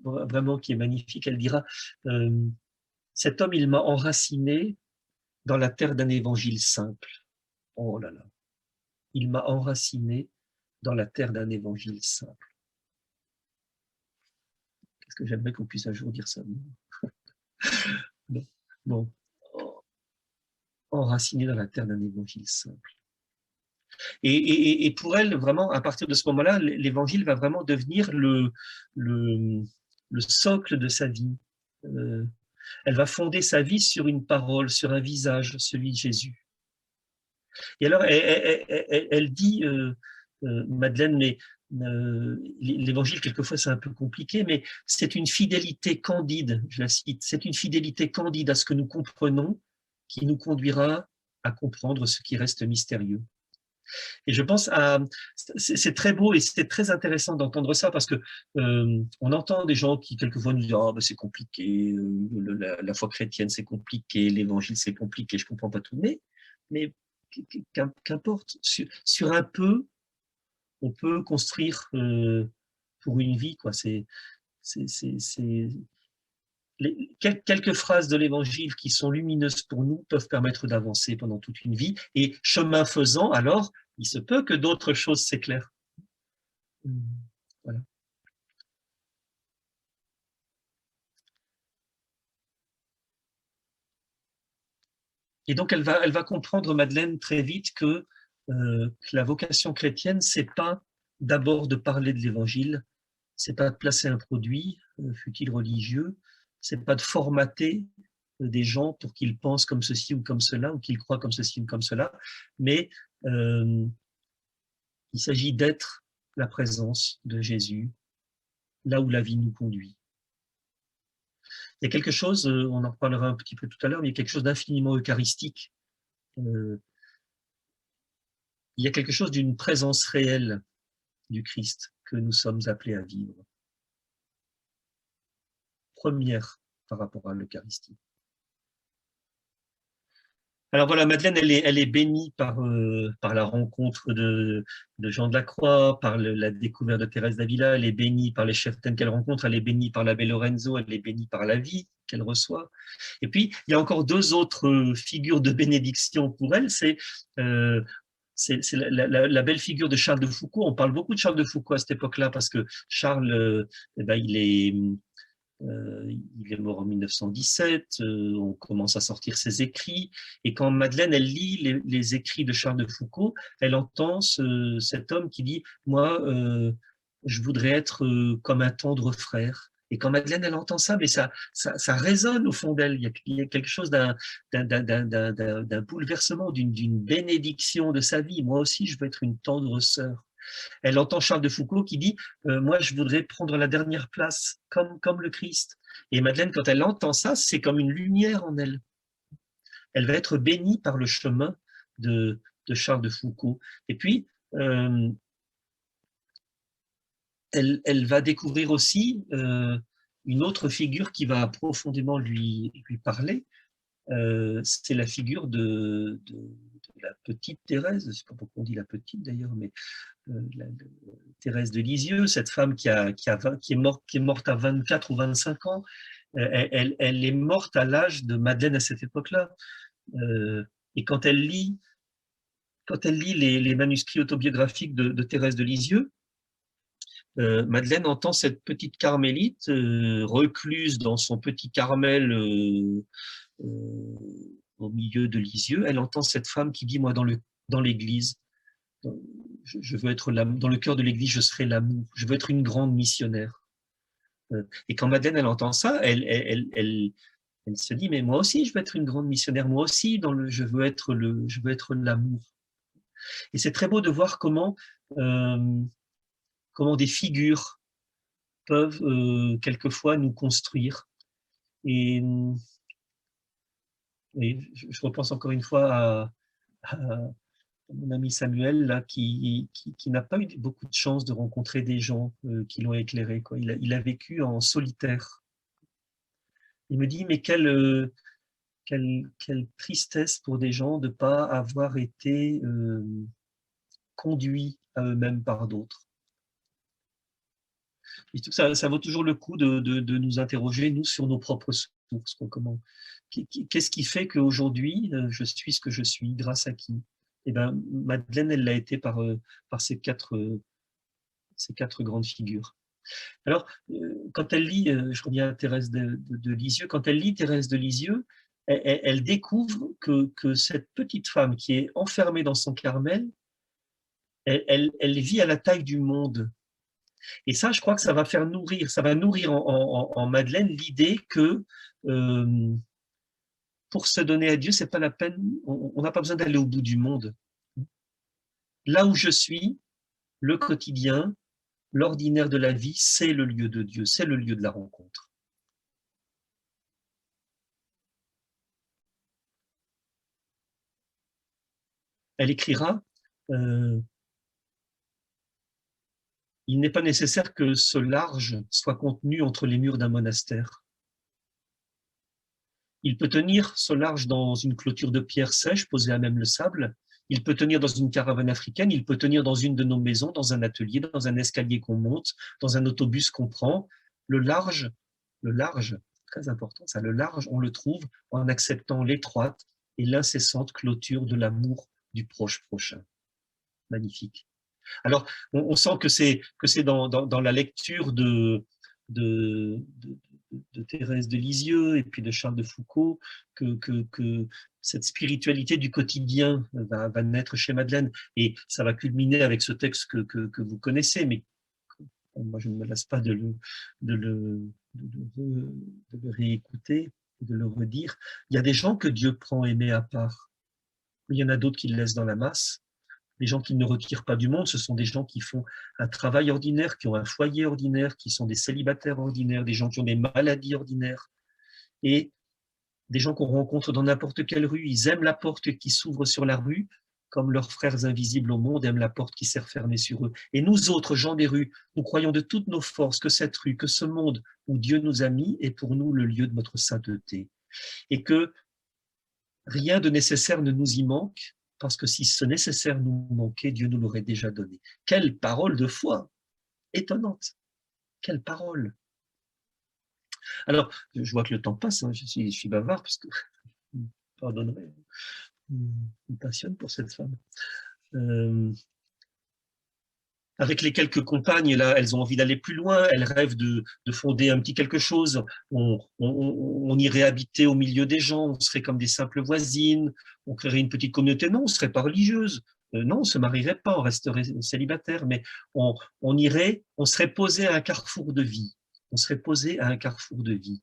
vraiment qui est magnifique. Elle dira cet homme, il m'a enraciné dans la terre d'un évangile simple. Oh là là. Il m'a enraciné dans la terre d'un évangile simple. Qu'est-ce que j'aimerais qu'on puisse un jour dire ça? Bon, enraciné dans la terre d'un évangile simple. Et pour elle, vraiment, à partir de ce moment-là, l'évangile va vraiment devenir le socle de sa vie. Elle va fonder sa vie sur une parole, sur un visage, celui de Jésus. Et alors, elle dit, Madeleine, mais l'évangile, quelquefois, c'est un peu compliqué, mais c'est une fidélité candide, je la cite, c'est une fidélité candide à ce que nous comprenons qui nous conduira à comprendre ce qui reste mystérieux. Et je pense c'est très beau et c'est très intéressant d'entendre ça parce que on entend des gens qui quelquefois nous disent oh, ben c'est compliqué, la foi chrétienne c'est compliqué, l'évangile c'est compliqué, je comprends pas tout, mais qu'importe. Sur un peu, on peut construire pour une vie, quoi. Quelques phrases de l'Évangile qui sont lumineuses pour nous peuvent permettre d'avancer pendant toute une vie. Et chemin faisant, alors, il se peut que d'autres choses s'éclairent. Voilà. Et donc, elle va comprendre, Madeleine, très vite que la vocation chrétienne, c'est pas d'abord de parler de l'Évangile, c'est pas de placer un produit, fût-il religieux, c'est pas de formater des gens pour qu'ils pensent comme ceci ou comme cela, ou qu'ils croient comme ceci ou comme cela, mais il s'agit d'être la présence de Jésus là où la vie nous conduit. Il y a quelque chose, on en reparlera un petit peu tout à l'heure, mais il y a quelque chose d'infiniment eucharistique. Il y a quelque chose d'une présence réelle du Christ que nous sommes appelés à vivre. Première par rapport à l'Eucharistie. Alors voilà, Madeleine, elle est bénie par la rencontre de Jean de la Croix, par la découverte de Thérèse d'Avila, elle est bénie par les cheftaines qu'elle rencontre, elle est bénie par l'abbé Lorenzo, elle est bénie par la vie qu'elle reçoit. Et puis, il y a encore deux autres figures de bénédiction pour elle, c'est la belle figure de Charles de Foucauld. On parle beaucoup de Charles de Foucauld à cette époque-là parce que Charles, il est mort en 1917, on commence à sortir ses écrits, et quand Madeleine, elle lit les écrits de Charles de Foucauld, elle entend cet homme qui dit « Moi, je voudrais être comme un tendre frère ». Et quand Madeleine, elle entend ça, mais ça résonne au fond d'elle. Il y a quelque chose d'un bouleversement, d'une bénédiction de sa vie. Moi aussi, je veux être une tendre sœur. Elle entend Charles de Foucauld qui dit moi, je voudrais prendre la dernière place, comme le Christ. Et Madeleine, quand elle entend ça, c'est comme une lumière en elle. Elle va être bénie par le chemin de Charles de Foucauld. Et puis, elle va découvrir aussi une autre figure qui va profondément lui parler. C'est la figure de la petite Thérèse, je ne sais pas pourquoi on dit la petite d'ailleurs, mais Thérèse de Lisieux, cette femme qui est morte à 24 ou 25 ans, elle est morte à l'âge de Madeleine à cette époque-là. Et quand elle lit les manuscrits autobiographiques de Thérèse de Lisieux, Madeleine entend cette petite carmélite recluse dans son petit Carmel au milieu de Lisieux. Elle entend cette femme qui dit, moi, dans l'église, je veux être dans le cœur de l'église, je serai l'amour. Je veux être une grande missionnaire. Et quand Madeleine, elle entend ça, elle se dit, mais moi aussi, je veux être une grande missionnaire. Moi aussi, je veux être l'amour. Et c'est très beau de voir comment des figures peuvent quelquefois nous construire. Et je repense encore une fois à mon ami Samuel, là, qui n'a pas eu beaucoup de chance de rencontrer des gens qui l'ont éclairé, quoi. Il a vécu en solitaire. Il me dit, mais quelle tristesse pour des gens de ne pas avoir été conduits à eux-mêmes par d'autres. Ça vaut toujours le coup de nous interroger, nous, sur nos propres sources. Qu'est-ce qui fait qu'aujourd'hui, je suis ce que je suis, grâce à qui? Eh ben, Madeleine, elle l'a été par ces quatre grandes figures. Alors, quand elle lit, je reviens à Thérèse de Lisieux, quand elle lit Thérèse de Lisieux, elle découvre que cette petite femme qui est enfermée dans son Carmel, elle vit à la taille du monde. Et ça, je crois que ça va nourrir en Madeleine l'idée que pour se donner à Dieu, c'est pas la peine, on n'a pas besoin d'aller au bout du monde. Là où je suis, le quotidien, l'ordinaire de la vie, c'est le lieu de Dieu, c'est le lieu de la rencontre. Elle écrira il n'est pas nécessaire que ce large soit contenu entre les murs d'un monastère. Il peut tenir ce large dans une clôture de pierre sèche posée à même le sable. il peut tenir dans une caravane africaine, il peut tenir dans une de nos maisons, dans un atelier, dans un escalier qu'on monte, dans un autobus qu'on prend. Le large, très important ça, le large, on le trouve en acceptant l'étroite et l'incessante clôture de l'amour du proche prochain. Magnifique. Alors, on sent que c'est dans la lecture de, de Thérèse de Lisieux et puis de Charles de Foucault que cette spiritualité du quotidien va naître chez Madeleine. Et ça va culminer avec ce texte que vous connaissez, mais moi je ne me lasse pas de le réécouter, de le redire. Il y a des gens que Dieu prend aimer à part, mais il y en a d'autres qui le laissent dans la masse. Les gens qui ne retirent pas du monde, ce sont des gens qui font un travail ordinaire, qui ont un foyer ordinaire, qui sont des célibataires ordinaires, des gens qui ont des maladies ordinaires, et des gens qu'on rencontre dans n'importe quelle rue. Ils aiment la porte qui s'ouvre sur la rue, comme leurs frères invisibles au monde aiment la porte qui s'est refermée sur eux. Et nous autres, gens des rues, nous croyons de toutes nos forces que cette rue, que ce monde où Dieu nous a mis est pour nous le lieu de notre sainteté. Et que rien de nécessaire ne nous y manque, parce que si ce nécessaire nous manquait, Dieu nous l'aurait déjà donné. Quelle parole de foi étonnante. Quelle parole. Alors, je vois que le temps passe, hein, je suis bavard, parce que, pardonnerez, je me passionne pour cette femme. Avec les quelques compagnes, là, elles ont envie d'aller plus loin, elles rêvent de fonder un petit quelque chose, on irait habiter au milieu des gens, on serait comme des simples voisines, on créerait une petite communauté, non, on ne serait pas religieuse, non, on ne se marierait pas, on resterait célibataire, mais on irait, on serait posé à un carrefour de vie, on serait posé à un carrefour de vie.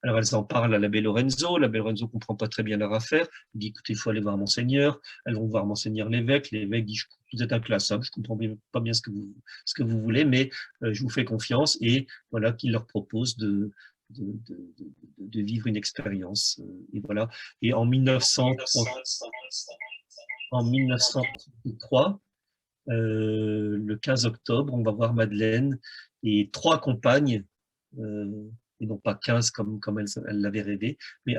Alors, elles en parlent à l'abbé Lorenzo. L'abbé Lorenzo ne comprend pas très bien leur affaire. Il dit, écoutez, il faut aller voir Monseigneur. Elles vont voir Monseigneur l'évêque. L'évêque dit, vous êtes inclassable, je ne comprends pas bien ce que vous voulez, mais je vous fais confiance. Et voilà qu'il leur propose de vivre une expérience. Et voilà. Et en 1933, le 15 octobre, on va voir Madeleine et 3 compagnes, et non pas 15 comme elle l'avait rêvé, mais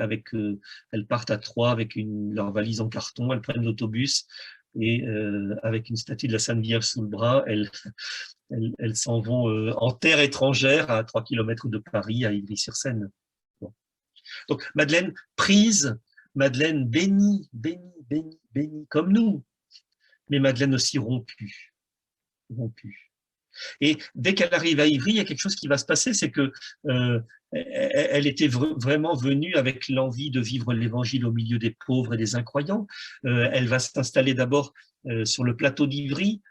elles partent à 3 avec leur valise en carton, elles prennent l'autobus et avec une statue de la Sainte Vierge sous le bras, elles s'en vont en terre étrangère à 3 km de Paris, à Ivry-sur-Seine. Bon. Donc Madeleine prise, Madeleine bénie, bénie, bénie, bénie, comme nous, mais Madeleine aussi rompue. Et dès qu'elle arrive à Ivry, il y a quelque chose qui va se passer, c'est que elle était vraiment venue avec l'envie de vivre l'évangile au milieu des pauvres et des incroyants. Elle va s'installer d'abord sur le plateau d'Ivry,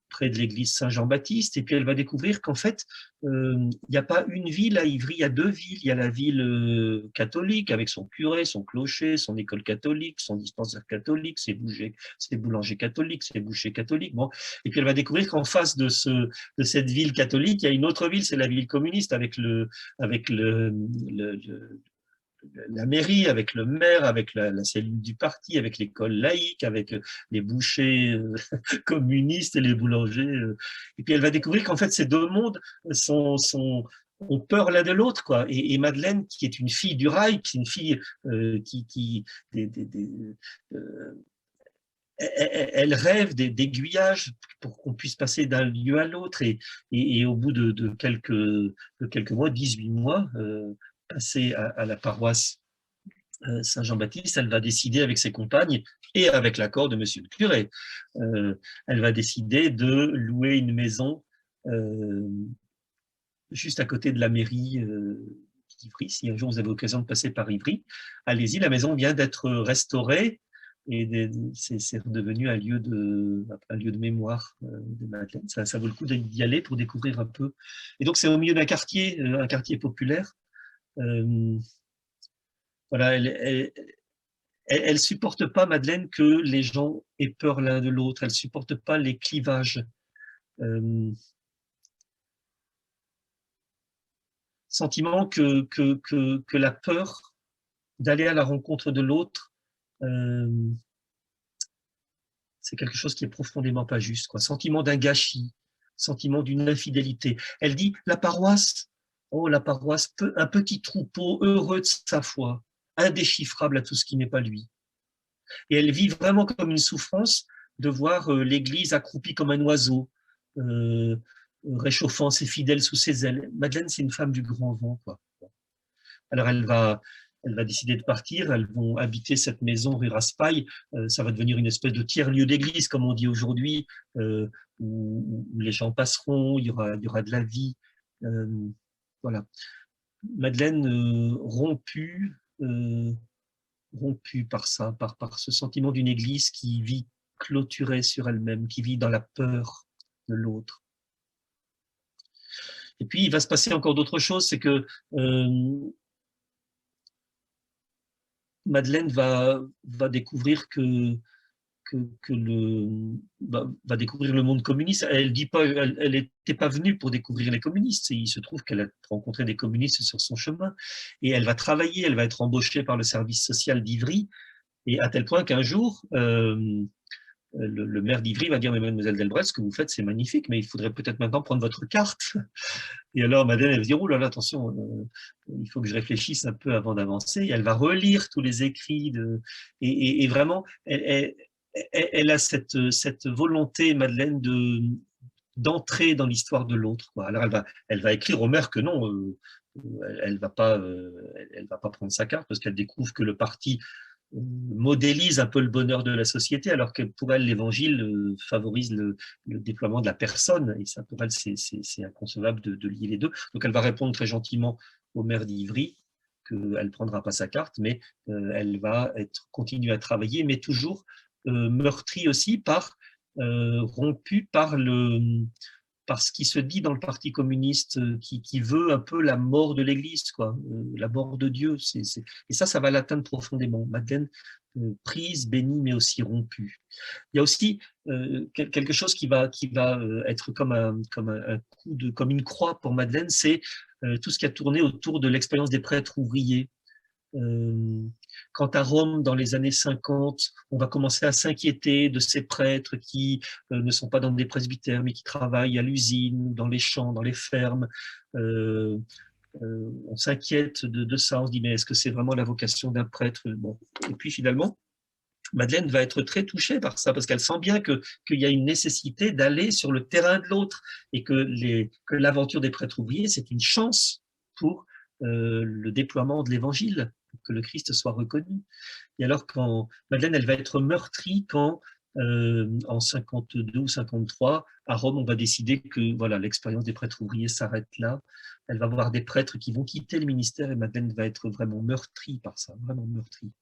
près de l'église Saint-Jean-Baptiste, et puis elle va découvrir qu'en fait, il n'y a pas une ville à Ivry, il y a 2 villes. Il y a la ville catholique avec son curé, son clocher, son école catholique, son dispensaire catholique, ses boulangers catholiques, ses bouchers catholiques. Bon. Et puis elle va découvrir qu'en face de cette ville catholique, il y a une autre ville, c'est la ville communiste avec la mairie, avec le maire, avec la cellule du parti, avec l'école laïque, avec les bouchers communistes et les boulangers. Et puis elle va découvrir qu'en fait ces 2 mondes ont peur l'un de l'autre, quoi. Et Madeleine, qui est une fille du rail, qui est une fille elle rêve d'aiguillage pour qu'on puisse passer d'un lieu à l'autre. Et au bout de quelques mois, 18 mois, passée à la paroisse Saint-Jean-Baptiste, elle va décider avec ses compagnes et avec l'accord de monsieur le curé, elle va décider de louer une maison juste à côté de la mairie d'Ivry. Si un jour vous avez l'occasion de passer par Ivry, allez-y, la maison vient d'être restaurée et c'est redevenu un lieu de mémoire de Madeleine. Ça vaut le coup d'y aller pour découvrir un peu. Et donc c'est au milieu d'un quartier, un quartier populaire. Voilà, elle supporte pas, Madeleine, que les gens aient peur l'un de l'autre. Elle supporte pas les clivages. Sentiment que la peur d'aller à la rencontre de l'autre, c'est quelque chose qui est profondément pas juste, quoi. Sentiment d'un gâchis, sentiment d'une infidélité. Elle dit, la paroisse, un petit troupeau heureux de sa foi, indéchiffrable à tout ce qui n'est pas lui. Et elle vit vraiment comme une souffrance de voir l'Église accroupie comme un oiseau, réchauffant ses fidèles sous ses ailes. Madeleine, c'est une femme du grand vent, quoi. Alors elle va décider de partir, elles vont habiter cette maison rue Raspail, ça va devenir une espèce de tiers-lieu d'église, comme on dit aujourd'hui, où les gens passeront, il y aura de la vie. Euh, voilà. Madeleine rompue par ça, par ce sentiment d'une église qui vit clôturée sur elle-même, qui vit dans la peur de l'autre. Et puis, il va se passer encore d'autres choses, c'est que Madeleine va découvrir va découvrir le monde communiste. Elle dit pas, elle n'était pas venue pour découvrir les communistes. Et il se trouve qu'elle a rencontré des communistes sur son chemin. Et elle va travailler, elle va être embauchée par le service social d'Ivry. Et à tel point qu'un jour, le maire d'Ivry va dire, mais mademoiselle Delbrel, ce que vous faites, c'est magnifique, mais il faudrait peut-être maintenant prendre votre carte. Et alors, Madeleine, elle va dire, oh là là, attention, il faut que je réfléchisse un peu avant d'avancer. Elle va relire tous les écrits et vraiment, elle a cette volonté, Madeleine, d'entrer dans l'histoire de l'autre. Alors, elle va écrire au maire que non, elle va pas prendre sa carte parce qu'elle découvre que le parti modélise un peu le bonheur de la société, alors que pour elle, l'évangile favorise le déploiement de la personne, et ça, pour elle, c'est inconcevable de lier les deux. Donc, elle va répondre très gentiment au maire d'Ivry qu'elle ne prendra pas sa carte, mais elle va continuer à travailler, mais toujours meurtrie aussi rompue par ce qui se dit dans le Parti communiste, qui veut un peu la mort de l'Église, quoi, la mort de Dieu. Et ça va l'atteindre profondément. Madeleine, prise, bénie, mais aussi rompue. Il y a aussi quelque chose qui va être comme comme une croix pour Madeleine, c'est tout ce qui a tourné autour de l'expérience des prêtres ouvriers. Quant à Rome, dans les années 50, on va commencer à s'inquiéter de ces prêtres qui ne sont pas dans des presbytères, mais qui travaillent à l'usine, dans les champs, dans les fermes. On s'inquiète de ça, on se dit, mais est-ce que c'est vraiment la vocation d'un prêtre? Bon. Et puis finalement, Madeleine va être très touchée par ça, parce qu'elle sent bien qu'il y a une nécessité d'aller sur le terrain de l'autre, et que l'aventure des prêtres ouvriers, c'est une chance pour le déploiement de l'évangile, pour que le Christ soit reconnu. Et alors, quand Madeleine, elle va être meurtrie quand, en 52 ou 53, à Rome, on va décider que voilà, l'expérience des prêtres ouvriers s'arrête là. Elle va voir des prêtres qui vont quitter le ministère, et Madeleine va être vraiment meurtrie par ça, vraiment meurtrie.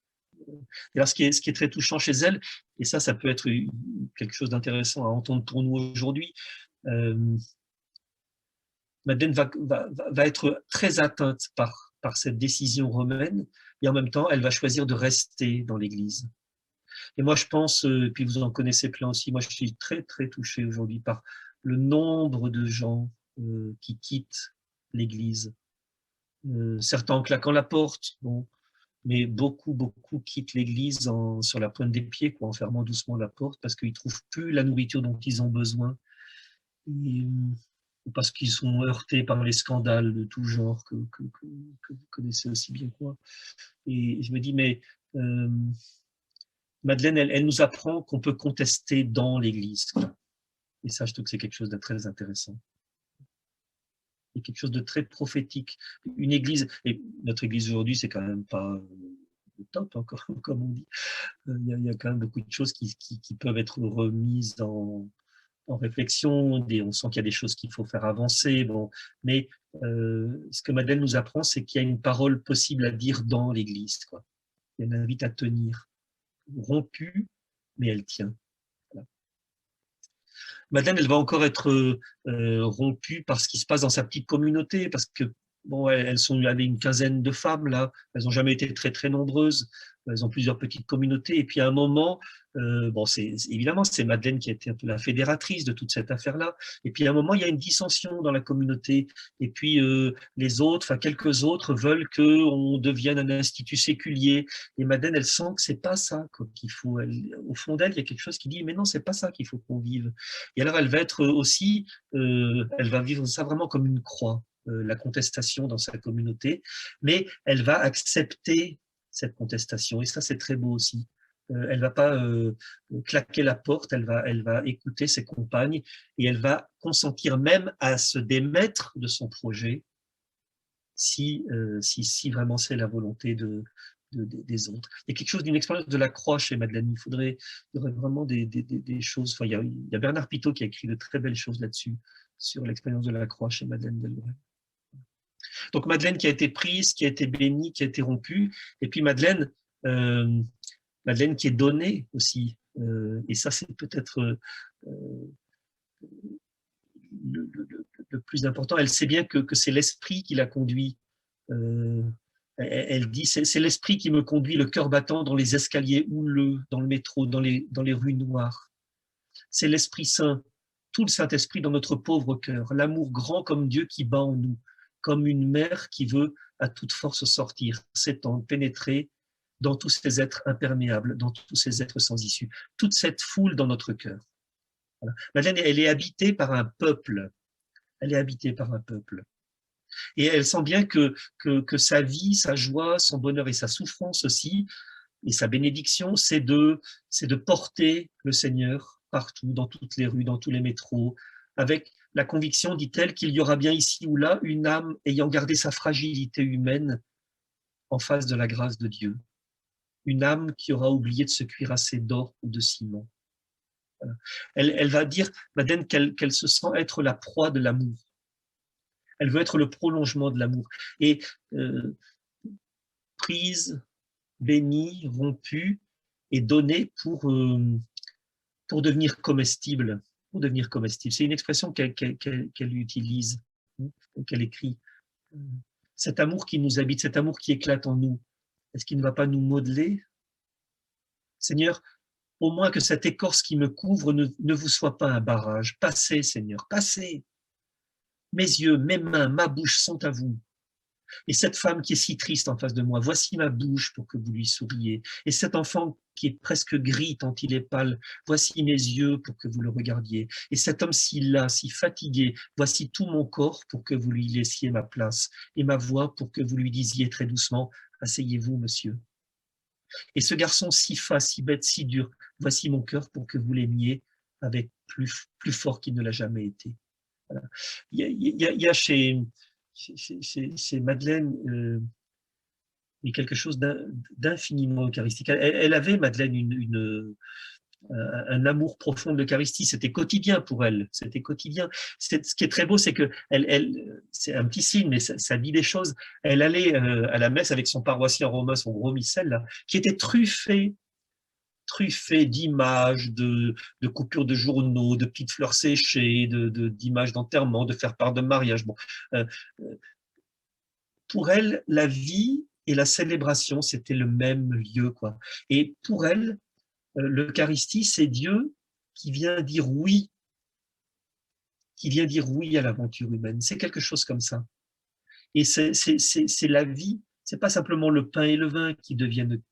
Et alors, ce qui est très touchant chez elle, et ça peut être quelque chose d'intéressant à entendre pour nous aujourd'hui, Madeleine va être très atteinte par cette décision romaine, et en même temps, elle va choisir de rester dans l'Église. Et moi, je pense, puis vous en connaissez plein aussi, moi, je suis très, très touché aujourd'hui par le nombre de gens qui quittent l'Église. Certains en claquant la porte, bon, mais beaucoup, beaucoup quittent l'Église sur la pointe des pieds, quoi, en fermant doucement la porte, parce qu'ils ne trouvent plus la nourriture dont ils ont besoin. Et, parce qu'ils sont heurtés par les scandales de tout genre que vous connaissez aussi bien que moi. Et je me dis, mais Madeleine, elle nous apprend qu'on peut contester dans l'Église. Et ça, je trouve que c'est quelque chose de très intéressant. Et quelque chose de très prophétique. Une Église, et notre Église aujourd'hui, c'est quand même pas le top, encore, comme on dit. Il y a quand même beaucoup de choses qui peuvent être remises en réflexion, on sent qu'il y a des choses qu'il faut faire avancer, bon, mais ce que Madeleine nous apprend, c'est qu'il y a une parole possible à dire dans l'Église, quoi. Elle invite à tenir, rompue, mais elle tient. Voilà. Madeleine, elle va encore être rompue par ce qui se passe dans sa petite communauté, parce que bon, elles sont avec une quinzaine de femmes là, elles n'ont jamais été très très nombreuses, elles ont plusieurs petites communautés, et puis à un moment, bon, évidemment c'est Madeleine qui a été un peu la fédératrice de toute cette affaire-là, et puis à un moment il y a une dissension dans la communauté, et puis les autres, enfin quelques autres veulent qu'on devienne un institut séculier, et Madeleine elle sent que c'est pas ça qu'il faut, au fond d'elle il y a quelque chose qui dit mais non c'est pas ça qu'il faut qu'on vive, et alors elle va être aussi, elle va vivre ça vraiment comme une croix, la contestation dans sa communauté, mais elle va accepter cette contestation. Et ça, c'est très beau aussi. elle va pas claquer la porte, elle va écouter ses compagnes et elle va consentir même à se démettre de son projet si vraiment c'est la volonté des autres. Il y a quelque chose d'une expérience de la croix chez Madeleine. Il y aurait vraiment des choses. Enfin, il y a Bernard Pitault qui a écrit de très belles choses là-dessus, sur l'expérience de la croix chez Madeleine Delbrey. Donc Madeleine qui a été prise, qui a été bénie, qui a été rompue, et puis euh, Madeleine qui est donnée aussi. Et ça, c'est peut-être le plus important. Elle sait bien que c'est l'esprit qui la conduit. Elle dit, c'est l'esprit qui me conduit, le cœur battant dans les escaliers houleux, dans le métro, dans les rues noires. C'est l'Esprit Saint, tout le Saint-Esprit dans notre pauvre cœur, l'amour grand comme Dieu qui bat en nous, comme une mère qui veut à toute force sortir, s'étendre, pénétrer dans tous ces êtres imperméables, dans tous ces êtres sans issue. Toute cette foule dans notre cœur. Voilà. Madeleine, elle est habitée par un peuple. Elle est habitée par un peuple. Et elle sent bien que sa vie, sa joie, son bonheur et sa souffrance aussi, et sa bénédiction, c'est de porter le Seigneur partout, dans toutes les rues, dans tous les métros, avec la conviction, dit-elle, qu'il y aura bien ici ou là une âme ayant gardé sa fragilité humaine en face de la grâce de Dieu. Une âme qui aura oublié de se cuirasser d'or ou de ciment. Voilà. Elle va dire, Madeleine, qu'elle se sent être la proie de l'amour. Elle veut être le prolongement de l'amour. Et prise, bénie, rompue et donnée pour devenir comestible. Pour devenir comestible. C'est une expression qu'elle utilise, qu'elle écrit. Cet amour qui nous habite, cet amour qui éclate en nous, est-ce qu'il ne va pas nous modeler? Seigneur, au moins que cette écorce qui me couvre ne vous soit pas un barrage. Passez, Seigneur, passez. Mes yeux, mes mains, ma bouche sont à vous. Et cette femme qui est si triste en face de moi, voici ma bouche pour que vous lui souriez. Et cet enfant qui est presque gris tant il est pâle, voici mes yeux pour que vous le regardiez. Et cet homme si las, si fatigué, voici tout mon corps pour que vous lui laissiez ma place. Et ma voix pour que vous lui disiez très doucement, asseyez-vous, monsieur. Et ce garçon si fat, si bête, si dur, voici mon cœur pour que vous l'aimiez avec plus fort qu'il ne l'a jamais été. Voilà. Il y a chez Madeleine quelque chose d'infiniment eucharistique. Elle avait, Madeleine, un amour profond de l'Eucharistie. C'était quotidien pour elle. C'était quotidien. Ce qui est très beau, c'est que c'est un petit signe, mais ça dit des choses. Elle allait à la messe avec son paroissien romain, son gros missel, là, qui était truffé d'images, de coupures de journaux, de petites fleurs séchées, d'images d'enterrement, de faire-part de mariage. Bon, pour elle, la vie et la célébration, c'était le même lieu, quoi. Et pour elle, l'Eucharistie, c'est Dieu qui vient dire oui, à l'aventure humaine. C'est quelque chose comme ça. Et c'est la vie. C'est pas simplement le pain et le vin qui deviennent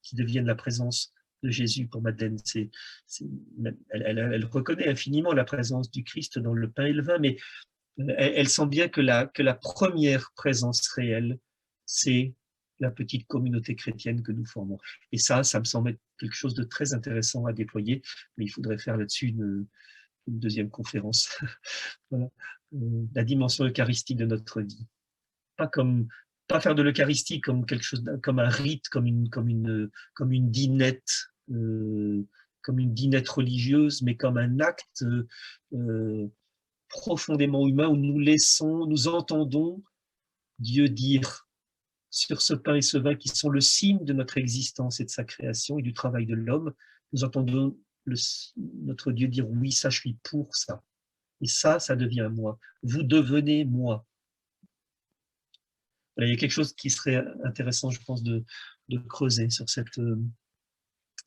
la présence de Jésus pour Madeleine. Elle reconnaît infiniment la présence du Christ dans le pain et le vin, mais elle sent bien que la première présence réelle, c'est la petite communauté chrétienne que nous formons. Et ça me semble être quelque chose de très intéressant à déployer, mais il faudrait faire là-dessus une deuxième conférence. Voilà. La dimension eucharistique de notre vie. Pas faire de l'Eucharistie comme quelque chose, comme un rite, comme une dînette, comme une dînette religieuse, mais comme un acte profondément humain où nous entendons Dieu dire sur ce pain et ce vin qui sont le signe de notre existence et de sa création et du travail de l'homme, nous entendons notre Dieu dire oui, ça je suis pour ça. Et ça devient moi. Vous devenez moi. Il y a quelque chose qui serait intéressant, je pense, de creuser sur cette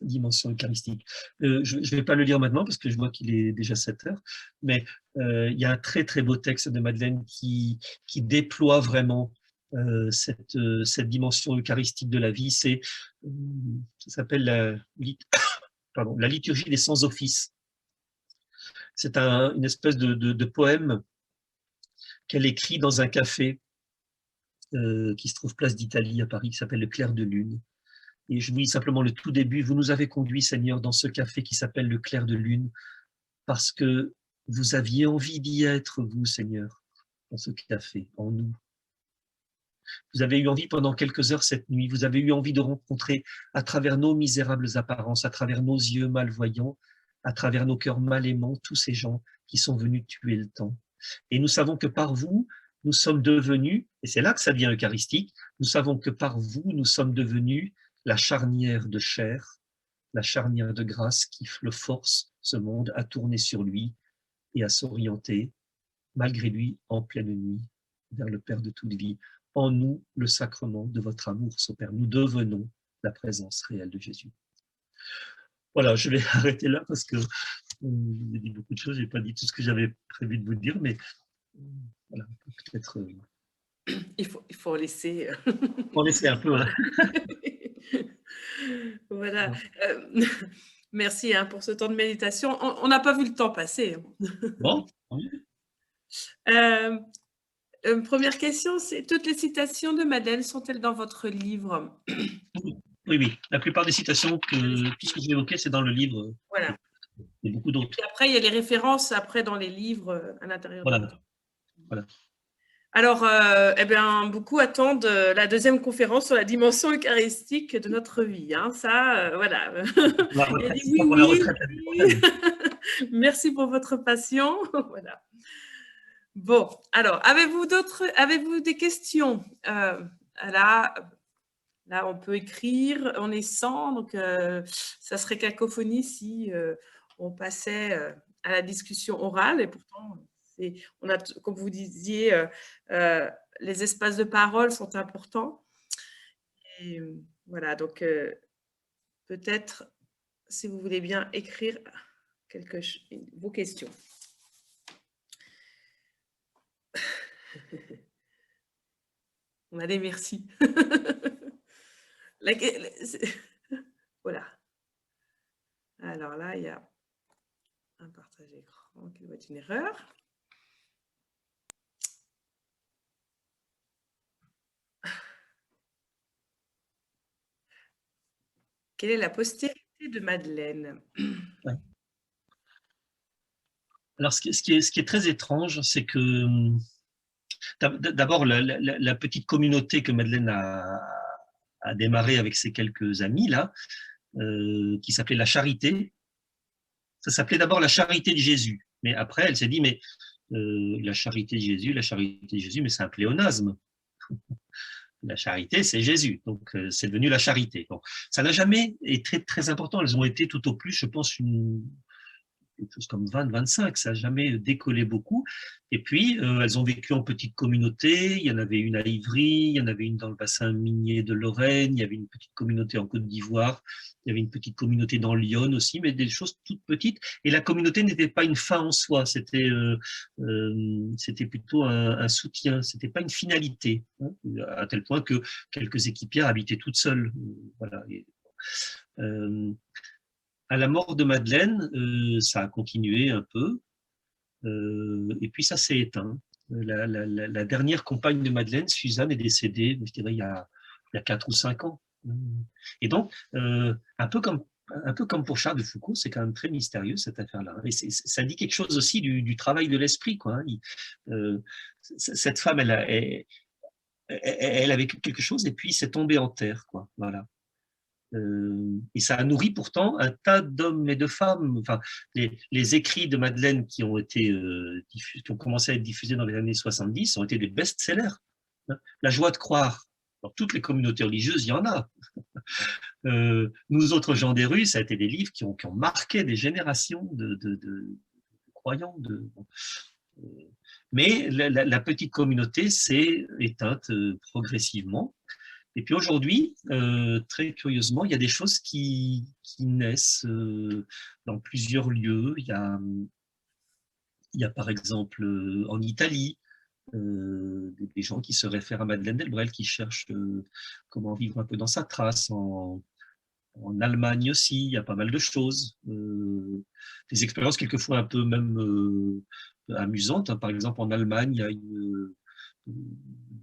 dimension eucharistique. Je ne vais pas le lire maintenant parce que je vois qu'il est déjà 7 heures, mais il y a un très très beau texte de Madeleine qui déploie vraiment cette dimension eucharistique de la vie. Ça s'appelle la liturgie des sans-office. C'est une espèce de poème qu'elle écrit dans un café qui se trouve place d'Italie à Paris, qui s'appelle le Clair de Lune. Et je vous lis simplement le tout début. Vous nous avez conduits, Seigneur, dans ce café qui s'appelle le Clair de Lune, parce que vous aviez envie d'y être, vous, Seigneur, dans ce café, en nous. Vous avez eu envie pendant quelques heures cette nuit, vous avez eu envie de rencontrer à travers nos misérables apparences, à travers nos yeux malvoyants, à travers nos cœurs mal aimants, tous ces gens qui sont venus tuer le temps. Et nous savons que par vous, nous sommes devenus, et c'est là que ça devient eucharistique, nous savons que par vous, nous sommes devenus la charnière de chair, la charnière de grâce qui le force, ce monde, à tourner sur lui et à s'orienter, malgré lui, en pleine nuit, vers le Père de toute vie. En nous, le sacrement de votre amour s'opère. Nous devenons la présence réelle de Jésus. Voilà, je vais arrêter là parce que j'ai dit beaucoup de choses, je n'ai pas dit tout ce que j'avais prévu de vous dire, mais voilà, peut-être... Il faut laisser... On laisser un peu. Hein. Voilà. Merci pour ce temps de méditation. On n'a pas vu le temps passer. Bon. Première question, c'est toutes les citations de Madeleine sont-elles dans votre livre? Oui. La plupart des citations, tout ce que j'ai évoqué, c'est dans le livre. Voilà. Il y a beaucoup d'autres. Et après, il y a les références après dans les livres à l'intérieur. Voilà. Alors, beaucoup attendent la deuxième conférence sur la dimension eucharistique de notre vie. Hein. Ça, voilà. Oui. Merci pour votre passion. Voilà. Bon, alors, avez-vous des questions? Là, on peut écrire, on est 100, donc ça serait cacophonie si on passait à la discussion orale, et pourtant, on a, comme vous disiez, les espaces de parole sont importants. Et voilà, donc peut-être, si vous voulez bien écrire vos questions. On a des merci. Voilà. Alors là, il y a un partage écran qui doit être une erreur. Quelle est la postérité de Madeleine? Ouais. Alors, ce qui est très étrange, c'est que d'abord, la petite communauté que Madeleine a démarrée avec ses quelques amis, là, qui s'appelait la Charité, ça s'appelait d'abord la Charité de Jésus. Mais après, elle s'est dit, mais la Charité de Jésus, mais c'est un pléonasme. La charité, c'est Jésus, donc c'est devenu la charité. Bon, ça n'a jamais été très important, elles ont été tout au plus, je pense, quelque chose comme 20-25, ça n'a jamais décollé beaucoup. Et puis, elles ont vécu en petite communauté, il y en avait une à Ivry, il y en avait une dans le bassin minier de Lorraine, il y avait une petite communauté en Côte d'Ivoire, il y avait une petite communauté dans Lyon aussi, mais des choses toutes petites. Et la communauté n'était pas une fin en soi, c'était plutôt un soutien, c'était pas une finalité, hein, à tel point que quelques équipières habitaient toutes seules. Voilà. À la mort de Madeleine, ça a continué un peu, et puis ça s'est éteint. La dernière compagne de Madeleine, Suzanne, est décédée, je dirais, il y a 4 ou 5 ans. Et donc, un peu comme pour Charles de Foucault, c'est quand même très mystérieux cette affaire-là. Et ça dit quelque chose aussi du travail de l'esprit, quoi. Cette femme, elle a vécu quelque chose et puis c'est tombé en terre, quoi. Voilà. Et ça a nourri pourtant un tas d'hommes et de femmes. Enfin, les écrits de Madeleine qui ont commencé à être diffusés dans les années 70 ont été des best-sellers. La joie de croire. Dans toutes les communautés religieuses, il y en a. Nous autres gens des rues, ça a été des livres qui ont marqué des générations de croyants. Mais la petite communauté s'est éteinte progressivement. Et puis aujourd'hui, très curieusement, il y a des choses qui naissent dans plusieurs lieux. Il y a par exemple en Italie des gens qui se réfèrent à Madeleine Delbrel, qui cherchent comment vivre un peu dans sa trace. En Allemagne aussi, il y a pas mal de choses. Des expériences quelquefois un peu même amusantes. Par exemple, en Allemagne, il y a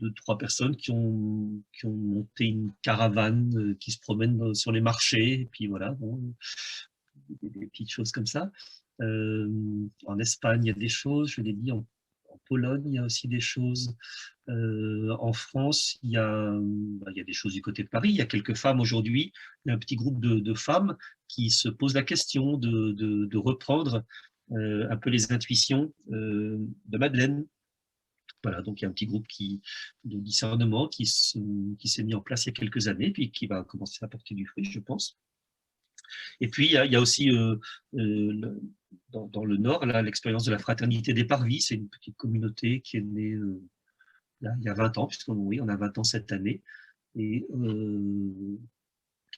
deux, trois personnes qui ont monté une caravane qui se promène sur les marchés, et puis voilà, bon, des petites choses comme ça. En Espagne, il y a des choses, je l'ai dit, en Pologne, il y a aussi des choses. En France, il y a des choses du côté de Paris. Il y a quelques femmes aujourd'hui. Il y a un petit groupe de femmes qui se posent la question de reprendre un peu les intuitions de Madeleine. Voilà, donc il y a un petit groupe de discernement qui s'est mis en place il y a quelques années, puis qui va commencer à porter du fruit, je pense. Et puis, il y a aussi dans le Nord, l'expérience de la fraternité des Parvis. C'est une petite communauté qui est née là, il y a 20 ans, on a 20 ans cette année, et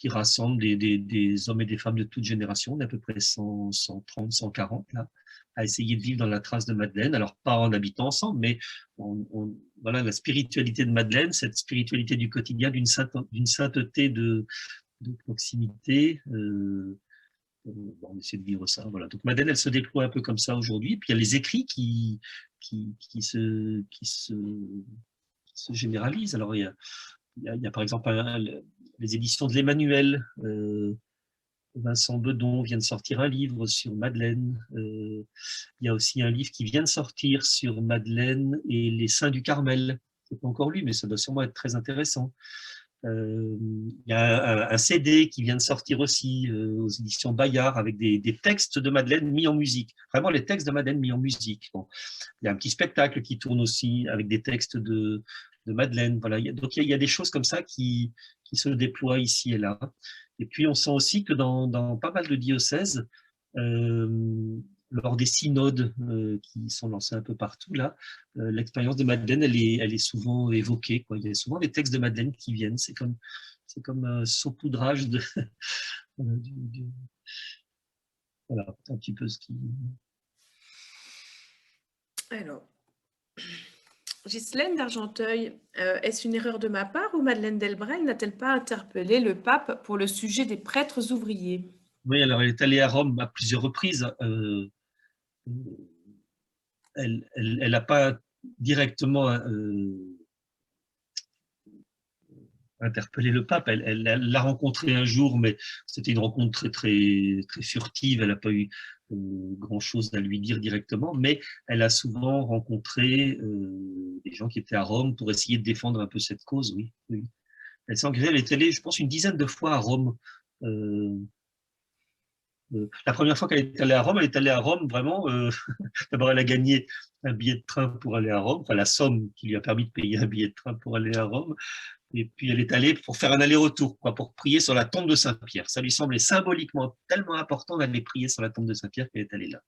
qui rassemble des hommes et des femmes de toute génération, d'à peu près 130, 140, là, à essayer de vivre dans la trace de Madeleine. Alors, pas en habitant ensemble, mais voilà, la spiritualité de Madeleine, cette spiritualité du quotidien, d'une sainteté de proximité. On essaie de vivre ça. Voilà. Donc Madeleine, elle se déploie un peu comme ça aujourd'hui. Puis il y a les écrits qui se généralisent. Alors il y a par exemple les éditions de l'Emmanuel. Vincent Bedon vient de sortir un livre sur Madeleine. Il y a aussi un livre qui vient de sortir sur Madeleine et les saints du Carmel. Je n'ai pas encore lu, mais ça doit sûrement être très intéressant. Il y a un CD qui vient de sortir aussi aux éditions Bayard avec des textes de Madeleine mis en musique. Vraiment les textes de Madeleine mis en musique. Bon. Il y a un petit spectacle qui tourne aussi avec des textes de Madeleine. Voilà. Donc il y a des choses comme ça qui se déploient ici et là. Et puis on sent aussi que dans pas mal de diocèses, lors des synodes qui sont lancés un peu partout, là, l'expérience de Madeleine, elle est souvent évoquée, quoi. Il y a souvent des textes de Madeleine qui viennent. C'est comme un saupoudrage de... Voilà, un petit peu ce qui... Alors, Ghislaine d'Argenteuil, est-ce une erreur de ma part ou Madeleine Delbrel n'a-t-elle pas interpellé le pape pour le sujet des prêtres ouvriers? Oui, alors elle est allée à Rome à plusieurs reprises. Elle n'a pas directement interpellé le pape. Elle l'a rencontré un jour, mais c'était une rencontre très, très, très furtive. Elle n'a pas eu grand-chose à lui dire directement, mais elle a souvent rencontré des gens qui étaient à Rome pour essayer de défendre un peu cette cause, oui. Oui. Elle s'est engagée, elle est allée, je pense, une dizaine de fois à Rome. La première fois qu'elle est allée à Rome, elle est allée à Rome vraiment. D'abord, elle a gagné un billet de train pour aller à Rome, enfin la somme qui lui a permis de payer un billet de train pour aller à Rome. Et puis elle est allée pour faire un aller-retour, quoi, pour prier sur la tombe de Saint-Pierre. Ça lui semblait symboliquement tellement important d'aller prier sur la tombe de Saint-Pierre qu'elle est allée là.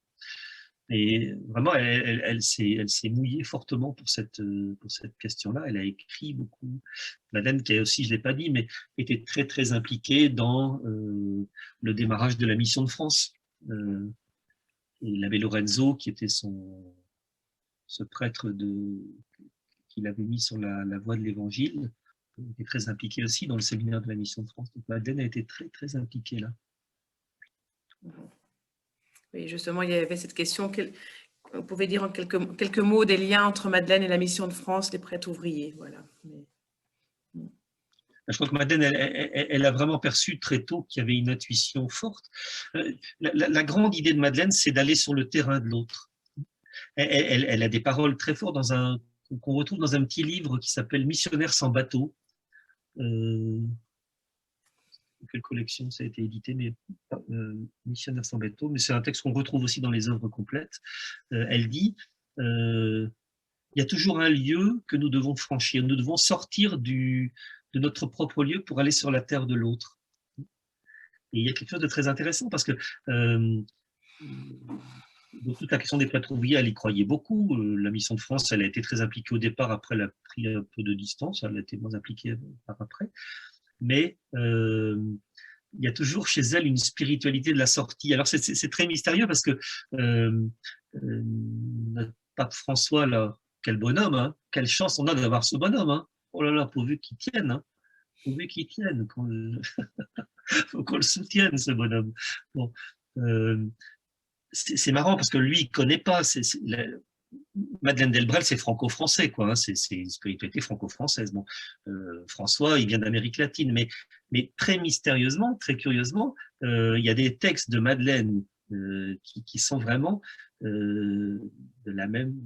Et vraiment, elle s'est mouillée fortement pour cette question-là. Elle a écrit beaucoup. Madeleine, qui est aussi, je ne l'ai pas dit, mais était très, très impliquée dans le démarrage de la mission de France. Et l'abbé Lorenzo, qui était ce prêtre qu'il avait mis sur la voie de l'Évangile, était très impliqué aussi dans le séminaire de la mission de France. Donc Madeleine a été très, très impliquée là. Oui, justement, il y avait cette question. On pouvait dire en quelques mots des liens entre Madeleine et la mission de France, les prêtres ouvriers. Voilà. Je crois que Madeleine, elle a vraiment perçu très tôt qu'il y avait une intuition forte. La grande idée de Madeleine, c'est d'aller sur le terrain de l'autre. Elle a des paroles très fortes qu'on retrouve dans un petit livre qui s'appelle Missionnaire sans bateau. Quelle collection ça a été édité, mais Missionnaire sans bateau, mais c'est un texte qu'on retrouve aussi dans les œuvres complètes. Elle dit il y a toujours un lieu que nous devons franchir. Nous devons sortir de notre propre lieu pour aller sur la terre de l'autre. Et il y a quelque chose de très intéressant parce que dans toute la question des prêtres ouvriers, elle y croyait beaucoup. La mission de France, elle a été très impliquée au départ, après elle a pris un peu de distance, elle a été moins impliquée par après. Mais il y a toujours chez elle une spiritualité de la sortie. Alors c'est très mystérieux parce que notre pape François, là, quel bonhomme, hein, quelle chance on a d'avoir ce bonhomme. Hein. Oh là là, pourvu qu'il tienne. Hein. Pourvu qu'il tienne. Faut qu'on le soutienne, ce bonhomme. Bon, c'est marrant parce que lui, il ne connaît pas. Madeleine Delbrel, c'est franco-français, quoi. Hein, c'est une spiritualité franco-française. Bon, François, il vient d'Amérique latine, mais très mystérieusement, très curieusement, il y a des textes de Madeleine qui sont vraiment de la même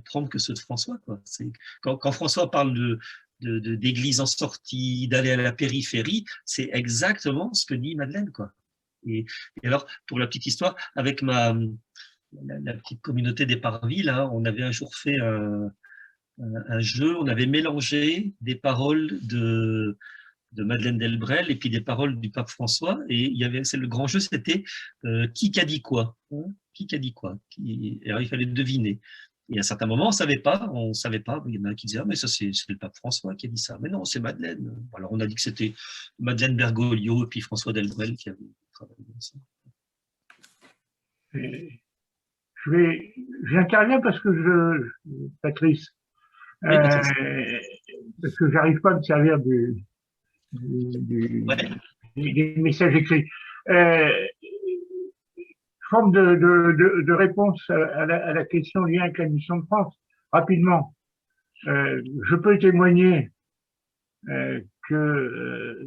trempe que ceux de François, quoi. Quand François parle d'église en sortie, d'aller à la périphérie, c'est exactement ce que dit Madeleine, quoi. Et alors, pour la petite histoire, avec la petite communauté d'Éparville, hein, on avait un jour fait un jeu, on avait mélangé des paroles de Madeleine Delbrel et puis des paroles du pape François, et le grand jeu, c'était qui qu'a dit quoi, hein, qui qu'a dit quoi, alors il fallait deviner. Et à un certain moment, on savait pas, il y en a qui disaient ah, mais ça c'est le pape François qui a dit ça, mais non, c'est Madeleine. Alors on a dit que c'était Madeleine Bergoglio et puis François Delbrel qui avaient travaillé ensemble. J'interviens parce que Patrice, Oui, Patrice. parce que j'arrive pas à me servir Ouais. des messages écrits. Forme de réponse à la question liée avec la mission de France. Rapidement, je peux témoigner que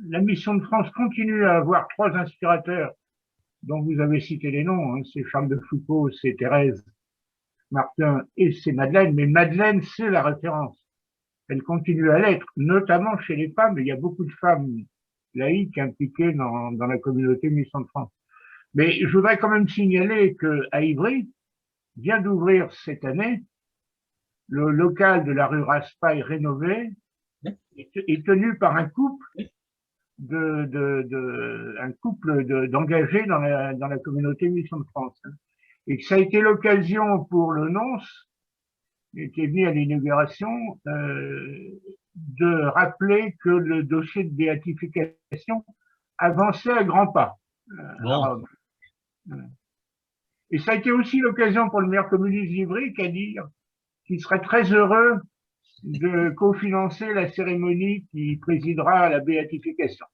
la mission de France continue à avoir 3 inspirateurs dont vous avez cité les noms. Hein, c'est Charles de Foucault, c'est Thérèse Martin et c'est Madeleine. Mais Madeleine, c'est la référence. Elle continue à l'être, notamment chez les femmes. Il y a beaucoup de femmes laïques impliquées dans la communauté Mission de France. Mais je voudrais quand même signaler qu'à Ivry vient d'ouvrir cette année le local de la rue Raspail rénové est tenu par un couple d'engagés dans la communauté Mission de France. Et que ça a été l'occasion pour le nonce, qui est venu à l'inauguration, de rappeler que le dossier de béatification avançait à grands pas à Rome. Et ça a été aussi l'occasion pour le maire communiste d'Ivry qu'à dire qu'il serait très heureux de cofinancer la cérémonie qui présidera à la béatification.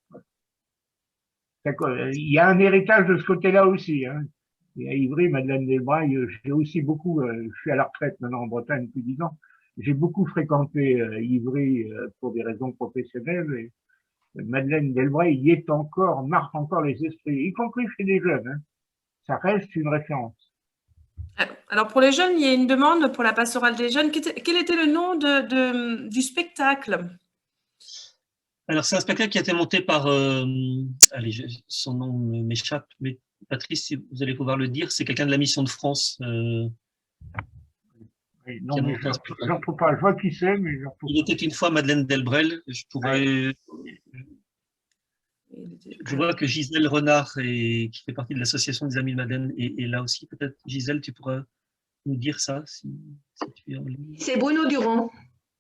Il y a un héritage de ce côté-là aussi. Hein. Et à Ivry, Madeleine Delbrel, j'ai aussi beaucoup, je suis à la retraite maintenant en Bretagne depuis 10 ans, j'ai beaucoup fréquenté Ivry pour des raisons professionnelles. Et Madeleine Delbrel y est encore, marque encore les esprits, y compris chez les jeunes. Hein. Ça reste une référence. Alors, pour les jeunes, il y a une demande pour la pastorale des jeunes. Quel était le nom du spectacle? Alors, c'est un spectacle qui a été monté par, allez, son nom m'échappe, mais Patrice, si vous allez pouvoir le dire, c'est quelqu'un de la Mission de France. Oui, non, mais je ne retrouve pas. Je vois qui c'est, mais je ne retrouve pas. Il était une fois Madeleine Delbrel. Je pourrais. Je vois que Gisèle Renard, qui fait partie de l'association des Amis de Madeleine, est là aussi. Peut-être, Gisèle, tu pourras nous dire ça si tu es en ligne. C'est Bruno Durand.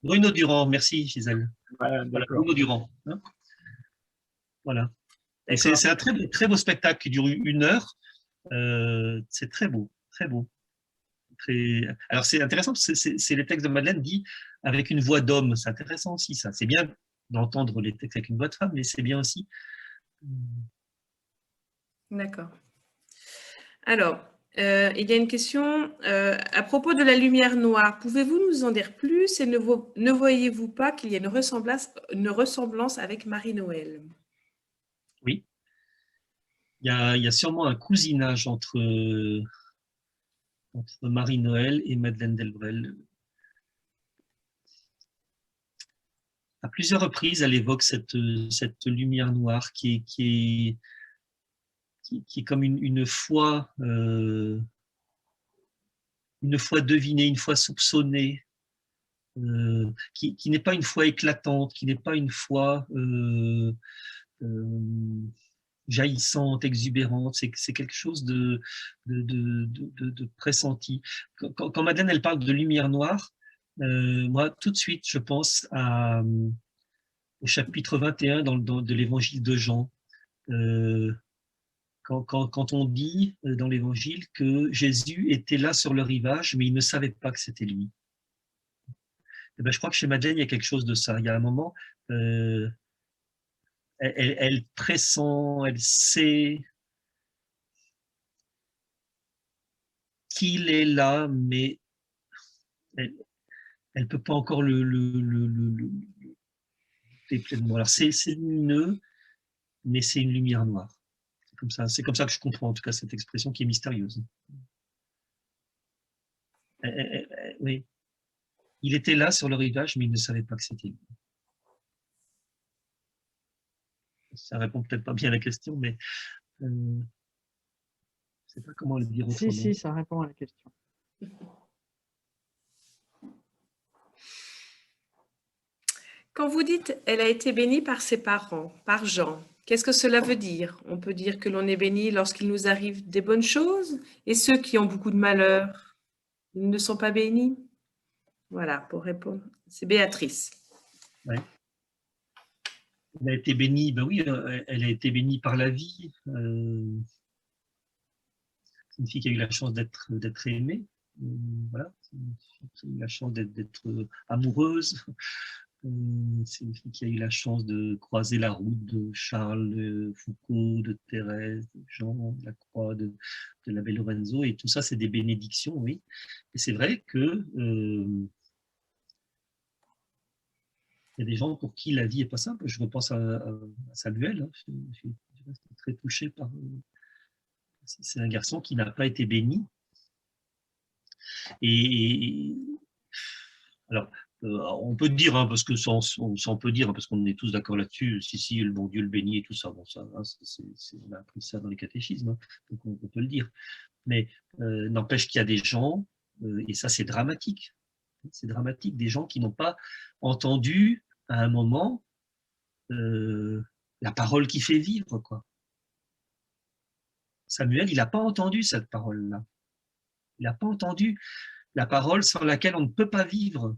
Bruno Durand, merci Gisèle. Voilà, Bruno Durand. Hein, voilà. Et c'est un très beau spectacle qui dure 1 heure. C'est très beau, très beau. Alors c'est intéressant, c'est les textes de Madeleine dit avec une voix d'homme. C'est intéressant aussi ça. C'est bien d'entendre les textes avec une voix de femme, mais c'est bien aussi. D'accord. Alors, il y a une question à propos de la lumière noire. Pouvez-vous nous en dire plus et ne voyez-vous pas qu'il y a une ressemblance avec Marie-Noël? Oui. Il y a sûrement un cousinage entre Marie-Noël et Madeleine Delbrel. À plusieurs reprises, elle évoque cette lumière noire qui est comme une foi devinée, une foi soupçonnée, qui n'est pas une foi éclatante, qui n'est pas une foi jaillissante, exubérante, c'est quelque chose de pressenti. Quand Madeleine elle parle de lumière noire, moi tout de suite je pense au chapitre 21 de l'évangile de Jean. Quand on dit dans l'évangile que Jésus était là sur le rivage, mais il ne savait pas que c'était lui. Et ben, je crois que chez Madeleine, il y a quelque chose de ça. Il y a un moment, elle pressent, elle sait. qu'il est là, mais elle ne peut pas encore le pleinement. Alors c'est lumineux, mais c'est une lumière noire. C'est comme ça que je comprends en tout cas cette expression qui est mystérieuse. Oui. Il était là sur le rivage, mais il ne savait pas que c'était lui. Ça répond peut-être pas bien à la question, mais je ne sais pas comment le dire autrement. Si, ça répond à la question. Quand vous dites « elle a été bénie par ses parents, par Jean », qu'est-ce que cela veut dire? On peut dire que l'on est béni lorsqu'il nous arrive des bonnes choses, et ceux qui ont beaucoup de malheur, ils ne sont pas bénis? Voilà, pour répondre. C'est Béatrice. Ouais. Elle a été bénie, ben oui, elle a été bénie par la vie. C'est une fille qui a eu la chance d'être aimée. Voilà, c'est une fille qui a eu la chance d'être amoureuse. C'est une fille qui a eu la chance de croiser la route de Charles, de Foucault, de Thérèse, de Jean, de la Croix, de l'abbé Lorenzo, et tout ça, c'est des bénédictions, oui. Et c'est vrai que il y a des gens pour qui la vie n'est pas simple. Je repense à Samuel, hein. Je suis très touché par... C'est un garçon qui n'a pas été béni. Et alors, on peut dire, hein, parce que on peut dire, hein, parce qu'on est tous d'accord là-dessus, si, le bon Dieu le bénit et tout ça, bon, ça hein, on a appris ça dans les catéchismes, hein, donc on peut le dire. Mais n'empêche qu'il y a des gens, et ça c'est dramatique, des gens qui n'ont pas entendu à un moment la parole qui fait vivre, quoi. Samuel, il n'a pas entendu cette parole-là. Il n'a pas entendu la parole sans laquelle on ne peut pas vivre.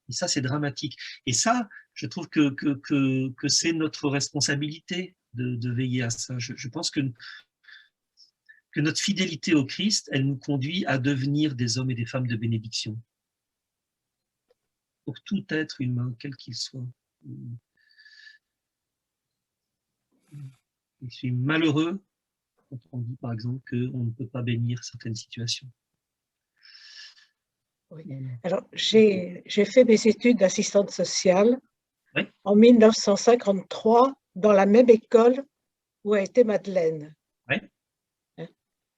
Et ça, c'est dramatique. Et ça, je trouve que c'est notre responsabilité de veiller à ça. Je pense que notre fidélité au Christ, elle nous conduit à devenir des hommes et des femmes de bénédiction. Pour tout être humain, quel qu'il soit. Je suis malheureux quand on dit, par exemple, qu'on ne peut pas bénir certaines situations. Oui. Alors, j'ai fait mes études d'assistante sociale oui. En 1953 dans la même école où a été Madeleine. Oui.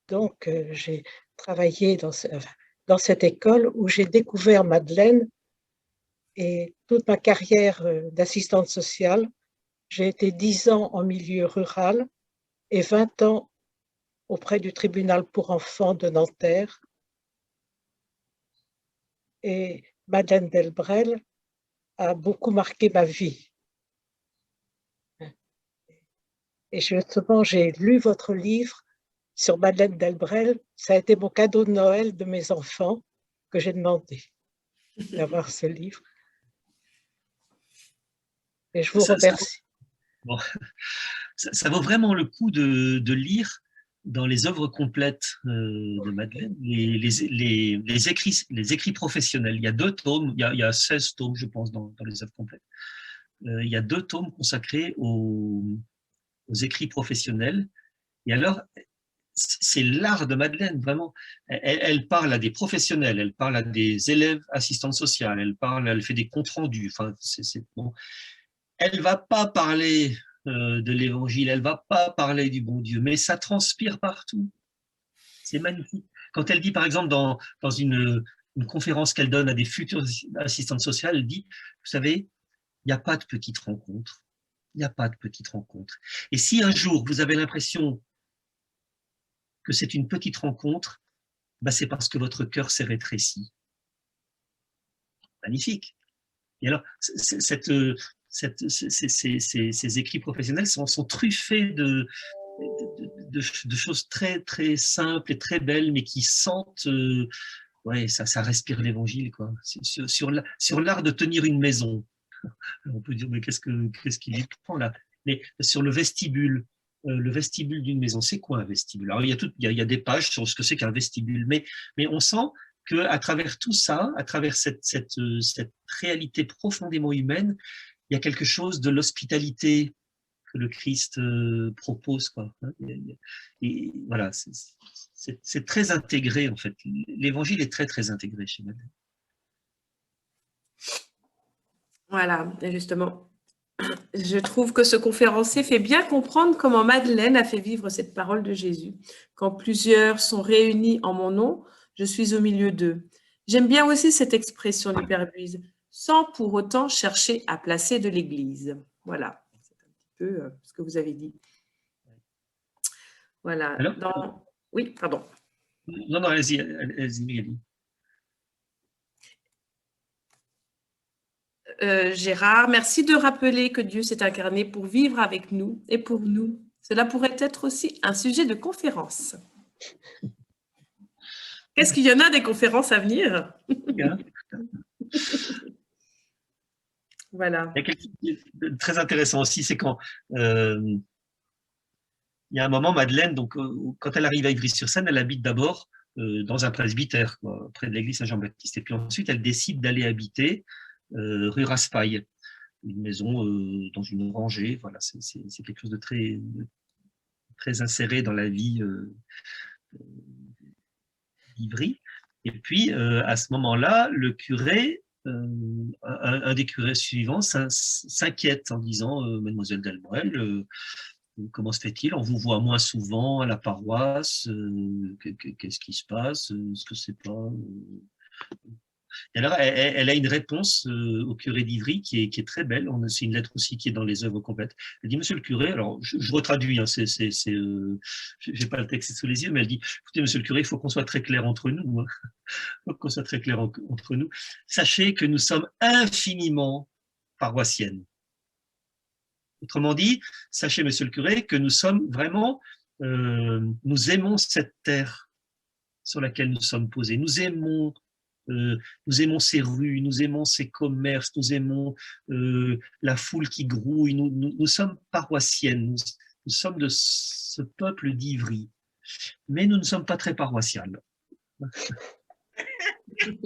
Donc, j'ai travaillé dans cette école où j'ai découvert Madeleine, et toute ma carrière d'assistante sociale, j'ai été 10 ans en milieu rural et 20 ans auprès du tribunal pour enfants de Nanterre. Et Madeleine Delbrel a beaucoup marqué ma vie. Et justement, j'ai lu votre livre sur Madeleine Delbrel. Ça a été mon cadeau de Noël de mes enfants que j'ai demandé d'avoir ce livre. Et je vous remercie. Bon, ça vaut vraiment le coup de lire dans les œuvres complètes de Madeleine, les écrits professionnels. Il y a 2 tomes, il y a 16 tomes, je pense, dans les œuvres complètes. Il y a 2 tomes consacrés aux écrits professionnels. Et alors, c'est l'art de Madeleine, vraiment. Elle parle à des professionnels, elle parle à des élèves assistantes sociales, elle fait des comptes rendus. Enfin, bon. Elle ne va pas parler de l'évangile, elle ne va pas parler du bon Dieu, mais ça transpire partout. C'est magnifique. Quand elle dit, par exemple, dans une conférence qu'elle donne à des futures assistantes sociales, elle dit, vous savez, il n'y a pas de petites rencontres. Il n'y a pas de petites rencontres. Et si un jour, vous avez l'impression que c'est une petite rencontre, bah c'est parce que votre cœur s'est rétréci. Magnifique. Et alors, ces écrits professionnels sont truffés de choses très, très simples et très belles, mais qui sentent, ouais, ça respire l'évangile, quoi. Sur l'art de tenir une maison. On peut dire, mais qu'est-ce qu'il lui prend là? Mais sur le vestibule d'une maison, c'est quoi un vestibule? Alors, il y a des pages sur ce que c'est qu'un vestibule, mais on sent qu'à travers tout ça, à travers cette réalité profondément humaine, il y a quelque chose de l'hospitalité que le Christ propose, quoi. Et voilà, c'est très intégré, en fait. L'évangile est très, très intégré chez Madeleine. Voilà, et justement, je trouve que ce conférencier fait bien comprendre comment Madeleine a fait vivre cette parole de Jésus. Quand plusieurs sont réunis en mon nom, je suis au milieu d'eux. J'aime bien aussi cette expression du Père Buise, sans pour autant chercher à placer de l'Église. Voilà, c'est un petit peu ce que vous avez dit. Voilà. Alors, oui, pardon. non, allez-y, Magali. Gérard, merci de rappeler que Dieu s'est incarné pour vivre avec nous et pour nous. Cela pourrait être aussi un sujet de conférence. Qu'est-ce qu'il y en a des conférences à venir? Voilà. Il y a quelque chose de très intéressant aussi, c'est quand il y a un moment, Madeleine, donc, quand elle arrive à Ivry-sur-Seine, elle habite d'abord dans un presbytère, quoi, près de l'église Saint-Jean-Baptiste. Et puis ensuite, elle décide d'aller habiter rue Raspail, une maison dans une rangée. Voilà, c'est quelque chose de très inséré dans la vie d'Ivry. Et puis, à ce moment-là, le curé, un des curés suivants, s'inquiète en disant Mademoiselle Delmoelle, comment se fait-il? On vous voit moins souvent à la paroisse. Qu'est-ce qui se passe? Est-ce que c'est pas Et alors, elle a une réponse au curé d'Ivry qui est très belle. C'est une lettre aussi qui est dans les œuvres complètes. Elle dit, Monsieur le curé, alors je retraduis, hein, j'ai pas le texte sous les yeux, mais elle dit, écoutez, Monsieur le curé, il faut qu'on soit très clair entre nous. Hein. Il faut qu'on soit très clair entre nous. Sachez que nous sommes infiniment paroissiennes. Autrement dit, sachez, Monsieur le curé, que nous sommes vraiment, nous aimons cette terre sur laquelle nous sommes posés. Nous aimons ces rues, nous aimons ces commerces, nous aimons la foule qui grouille. Nous sommes paroissiennes, nous sommes de ce peuple d'Ivry, mais nous ne sommes pas très paroissiales. C'est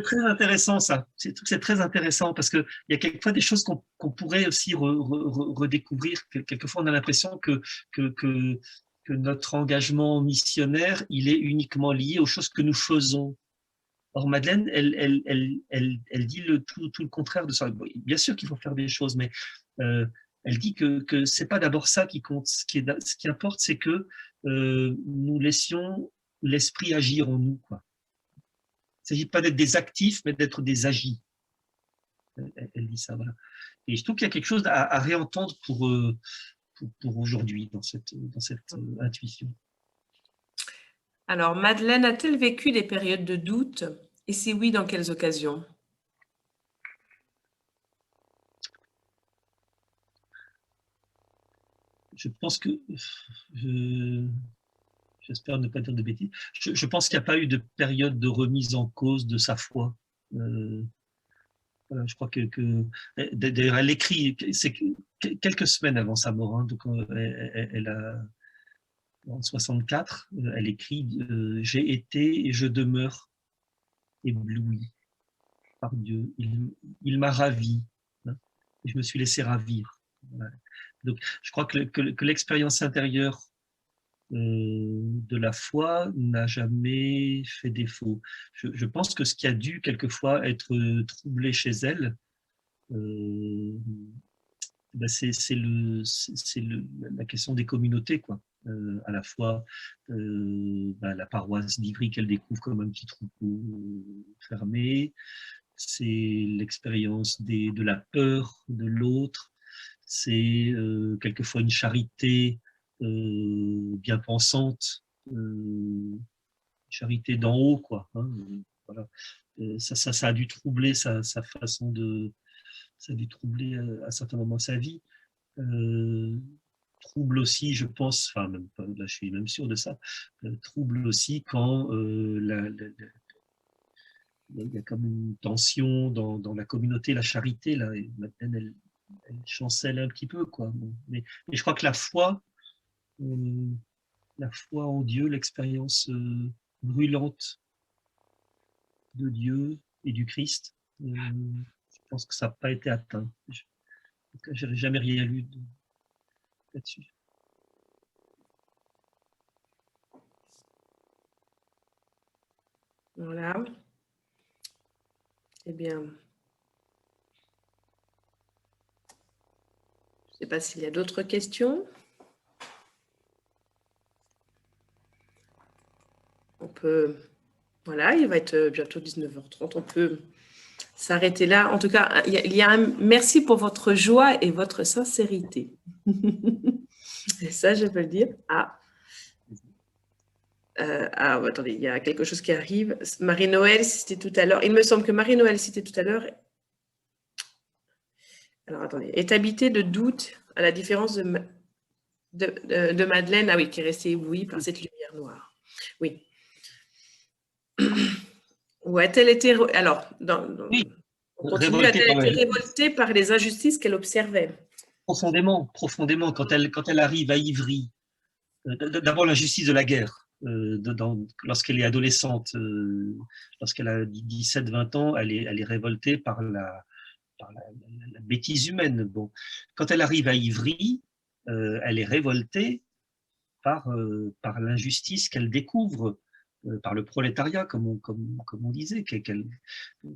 très intéressant ça, c'est très intéressant parce qu'il y a quelquefois des choses qu'on pourrait aussi redécouvrir. Quelquefois on a l'impression que notre engagement missionnaire, il est uniquement lié aux choses que nous faisons. Or, Madeleine, elle dit tout le contraire de ça. Bon, bien sûr qu'il faut faire des choses, mais elle dit que ce n'est pas d'abord ça qui compte. Ce qui importe, c'est que nous laissions l'esprit agir en nous, quoi. Il ne s'agit pas d'être des actifs, mais d'être des agis. Elle dit ça, voilà. Et je trouve qu'il y a quelque chose à réentendre pour aujourd'hui dans cette intuition. Alors, Madeleine a-t-elle vécu des périodes de doute? Et si oui, dans quelles occasions? Je pense que, j'espère ne pas dire de bêtises, je pense qu'il n'y a pas eu de période de remise en cause de sa foi. Voilà, je crois d'ailleurs, elle écrit, c'est quelques semaines avant sa mort, hein, donc elle a, en 64, elle écrit « J'ai été et je demeure ébloui par Dieu. Il m'a ravi, hein, et je me suis laissé ravir. » Voilà. Donc, je crois que l'expérience intérieure de la foi n'a jamais fait défaut. Je pense que ce qui a dû quelquefois être troublé chez elle, ben c'est la question des communautés, quoi. À la fois ben la paroisse d'Ivry qu'elle découvre comme un petit troupeau fermé, c'est l'expérience de la peur de l'autre, c'est quelquefois une charité bien pensante, charité d'en haut, quoi. Hein, voilà. Ça a dû troubler sa façon de... Ça a dû troubler à certains moments sa vie. Trouble aussi, je pense, enfin, même pas, là je suis même sûr de ça, trouble aussi quand il y a comme une tension dans la communauté, la charité, là, et Madeleine, elle chancelle un petit peu, quoi. Mais je crois que la foi en Dieu, l'expérience brûlante de Dieu et du Christ, je pense que ça n'a pas été atteint. Je n'ai jamais rien lu là-dessus. Voilà. Eh bien, je ne sais pas s'il y a d'autres questions. On peut, voilà, il va être bientôt 19h30. On peut s'arrêter là. En tout cas, il y a un merci pour votre joie et votre sincérité. Et ça, je peux le dire. Attendez, il y a quelque chose qui arrive. Marie-Noël, c'était tout à l'heure. Il me semble que Marie-Noël, c'était tout à l'heure. Alors, attendez. Est habité de doute à la différence de Madeleine. Ah oui, qui est restée éblouie par cette lumière noire. Oui. Ou a-t-elle été... Alors, Oui, on continue. A-t-elle été révoltée par les injustices qu'elle observait? Profondément, profondément. Quand elle arrive à Ivry, d'abord l'injustice de la guerre. Lorsqu'elle est adolescente, lorsqu'elle a 17-20 ans, elle est révoltée par la bêtise humaine. Bon. Quand elle arrive à Ivry, elle est révoltée par l'injustice qu'elle découvre, par le prolétariat, comme on disait,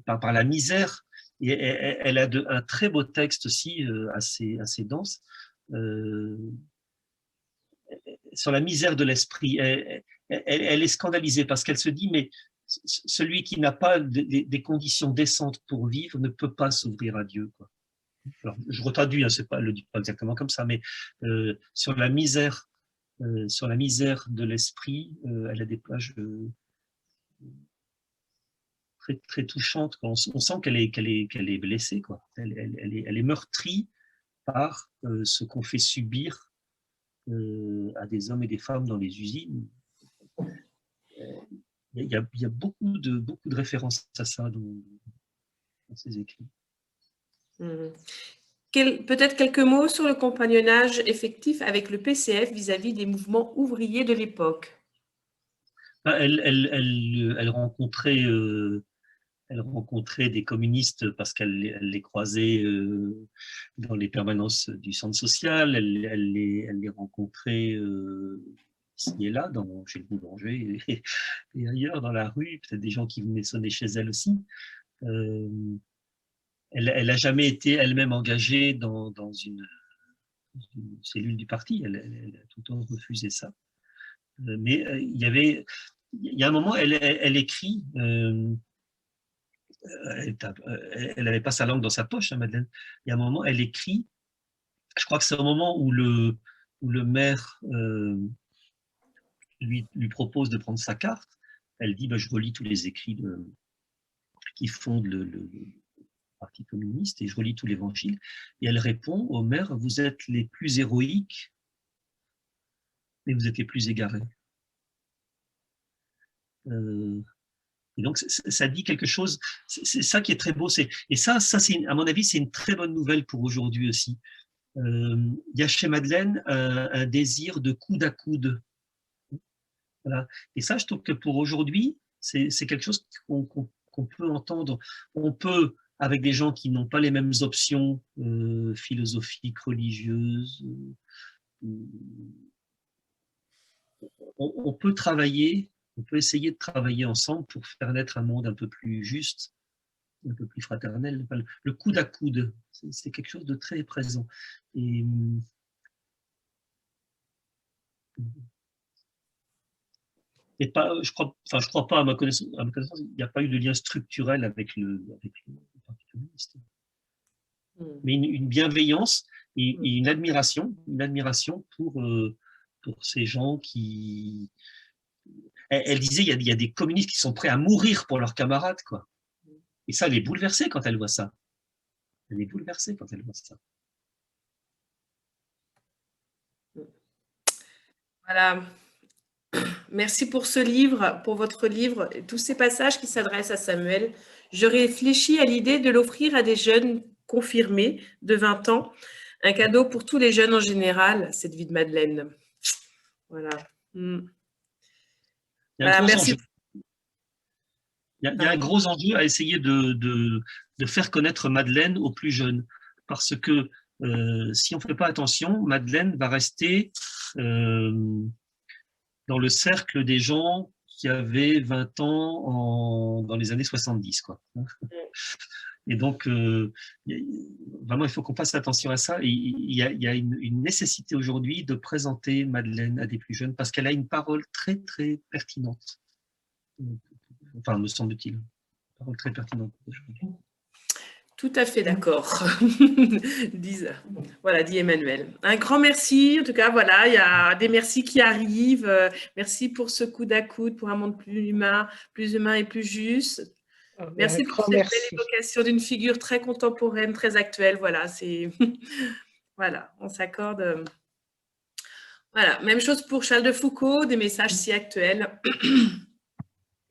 par la misère. Et elle a un très beau texte aussi, assez dense, sur la misère de l'esprit. Elle est scandalisée parce qu'elle se dit, mais celui qui n'a pas des conditions décentes pour vivre ne peut pas s'ouvrir à Dieu, quoi. Alors, je retraduis, hein, elle ne le dit pas exactement comme ça, mais sur la misère de l'esprit, elle a des pages très, très touchantes. On sent qu'elle est blessée, quoi. Elle est meurtrie par ce qu'on fait subir à des hommes et des femmes dans les usines. Il y a beaucoup de références à ça dans ses écrits. Peut-être quelques mots sur le compagnonnage effectif avec le PCF vis-à-vis des mouvements ouvriers de l'époque. Elle rencontrait des communistes parce qu'elle les croisait dans les permanences du centre social. Elle les rencontrait ici et là, chez le boulanger et ailleurs dans la rue, peut-être des gens qui venaient sonner chez elle aussi. Elle n'a jamais été elle-même engagée dans une cellule du parti. Elle a tout le temps refusé ça. Mais il y a un moment, elle écrit. Elle n'avait pas sa langue dans sa poche, hein, Madeleine. Il y a un moment, elle écrit. Je crois que c'est au moment où le maire lui propose de prendre sa carte. Elle dit, je relis tous les écrits qui fondent le Parti communiste et je relis tout l'évangile. Et elle répond au maire, vous êtes les plus héroïques, mais vous êtes les plus égarés. Et donc, ça dit quelque chose, c'est ça qui est très beau. Et ça à mon avis, c'est une très bonne nouvelle pour aujourd'hui aussi. Il y a chez Madeleine un désir de coude à coude. Voilà. Et ça, je trouve que pour aujourd'hui, c'est quelque chose qu'on peut entendre. On peut, avec des gens qui n'ont pas les mêmes options philosophiques, religieuses, on peut travailler. On peut essayer de travailler ensemble pour faire naître un monde un peu plus juste, un peu plus fraternel. Le coude à coude, c'est quelque chose de très présent. Et pas, je crois pas à ma connaissance, il n'y a pas eu de lien structurel avec le Parti communiste. Mais une bienveillance et une admiration pour ces gens qui... Elle disait, il y a des communistes qui sont prêts à mourir pour leurs camarades, quoi. Et ça, elle est bouleversée quand elle voit ça. Elle est bouleversée quand elle voit ça. Voilà. Merci pour ce livre, pour votre livre, et tous ces passages qui s'adressent à Samuel. Je réfléchis à l'idée de l'offrir à des jeunes confirmés de 20 ans, un cadeau pour tous les jeunes en général, cette vie de Madeleine. Voilà. Merci. Il y a un gros enjeu à essayer de faire connaître Madeleine aux plus jeunes, parce que si on ne fait pas attention, Madeleine va rester dans le cercle des gens qui avait 20 ans dans les années 70, quoi. Et donc, vraiment, il faut qu'on fasse attention à ça. Et il y a une nécessité aujourd'hui de présenter Madeleine à des plus jeunes parce qu'elle a une parole très, très pertinente. Enfin, me semble-t-il. Une parole très pertinente. Tout à fait d'accord, voilà, dit Emmanuel. Un grand merci. En tout cas, voilà, il y a des merci qui arrivent. Merci pour ce coude à coude pour un monde plus humain et plus juste. Merci pour cette belle évocation d'une figure très contemporaine, très actuelle. Voilà, c'est voilà, on s'accorde. Voilà, même chose pour Charles de Foucault, des messages si actuels.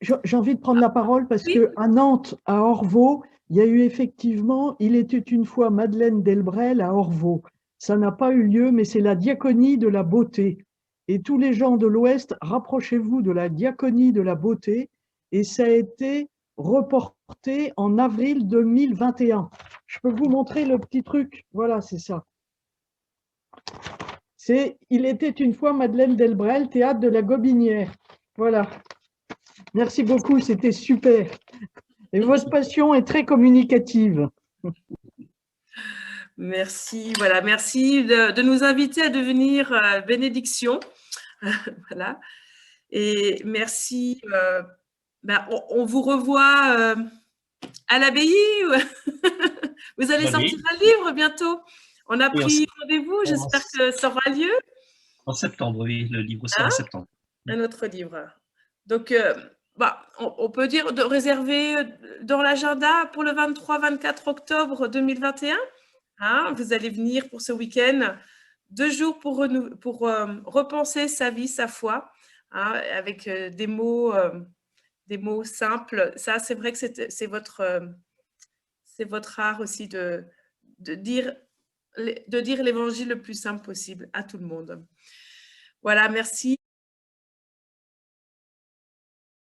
J'ai envie de prendre la parole parce qu'à Nantes, à Orvaux, il y a eu effectivement, il était une fois Madeleine Delbrel à Orvaux. Ça n'a pas eu lieu, mais c'est la diaconie de la beauté. Et tous les gens de l'Ouest, rapprochez-vous de la diaconie de la beauté. Et ça a été reporté en avril 2021. Je peux vous montrer le petit truc. Voilà, c'est ça. C'est « Il était une fois Madeleine Delbrel, théâtre de la Gobinière ». Voilà. Merci beaucoup, c'était super. Et votre passion est très communicative. Merci, voilà, merci de nous inviter à devenir bénédiction. Voilà. Et merci. On vous revoit à l'abbaye. Vous allez sortir un livre bientôt. On a pris rendez-vous, j'espère que ça aura lieu. En septembre, oui, le livre sort en septembre. Un autre livre. Donc, on peut dire de réserver dans l'agenda pour le 23-24 octobre 2021. Hein, vous allez venir pour ce week-end, 2 jours pour repenser sa vie, sa foi, hein, avec des mots simples. Ça, c'est vrai que c'est votre art aussi de dire l'évangile le plus simple possible à tout le monde. Voilà, merci.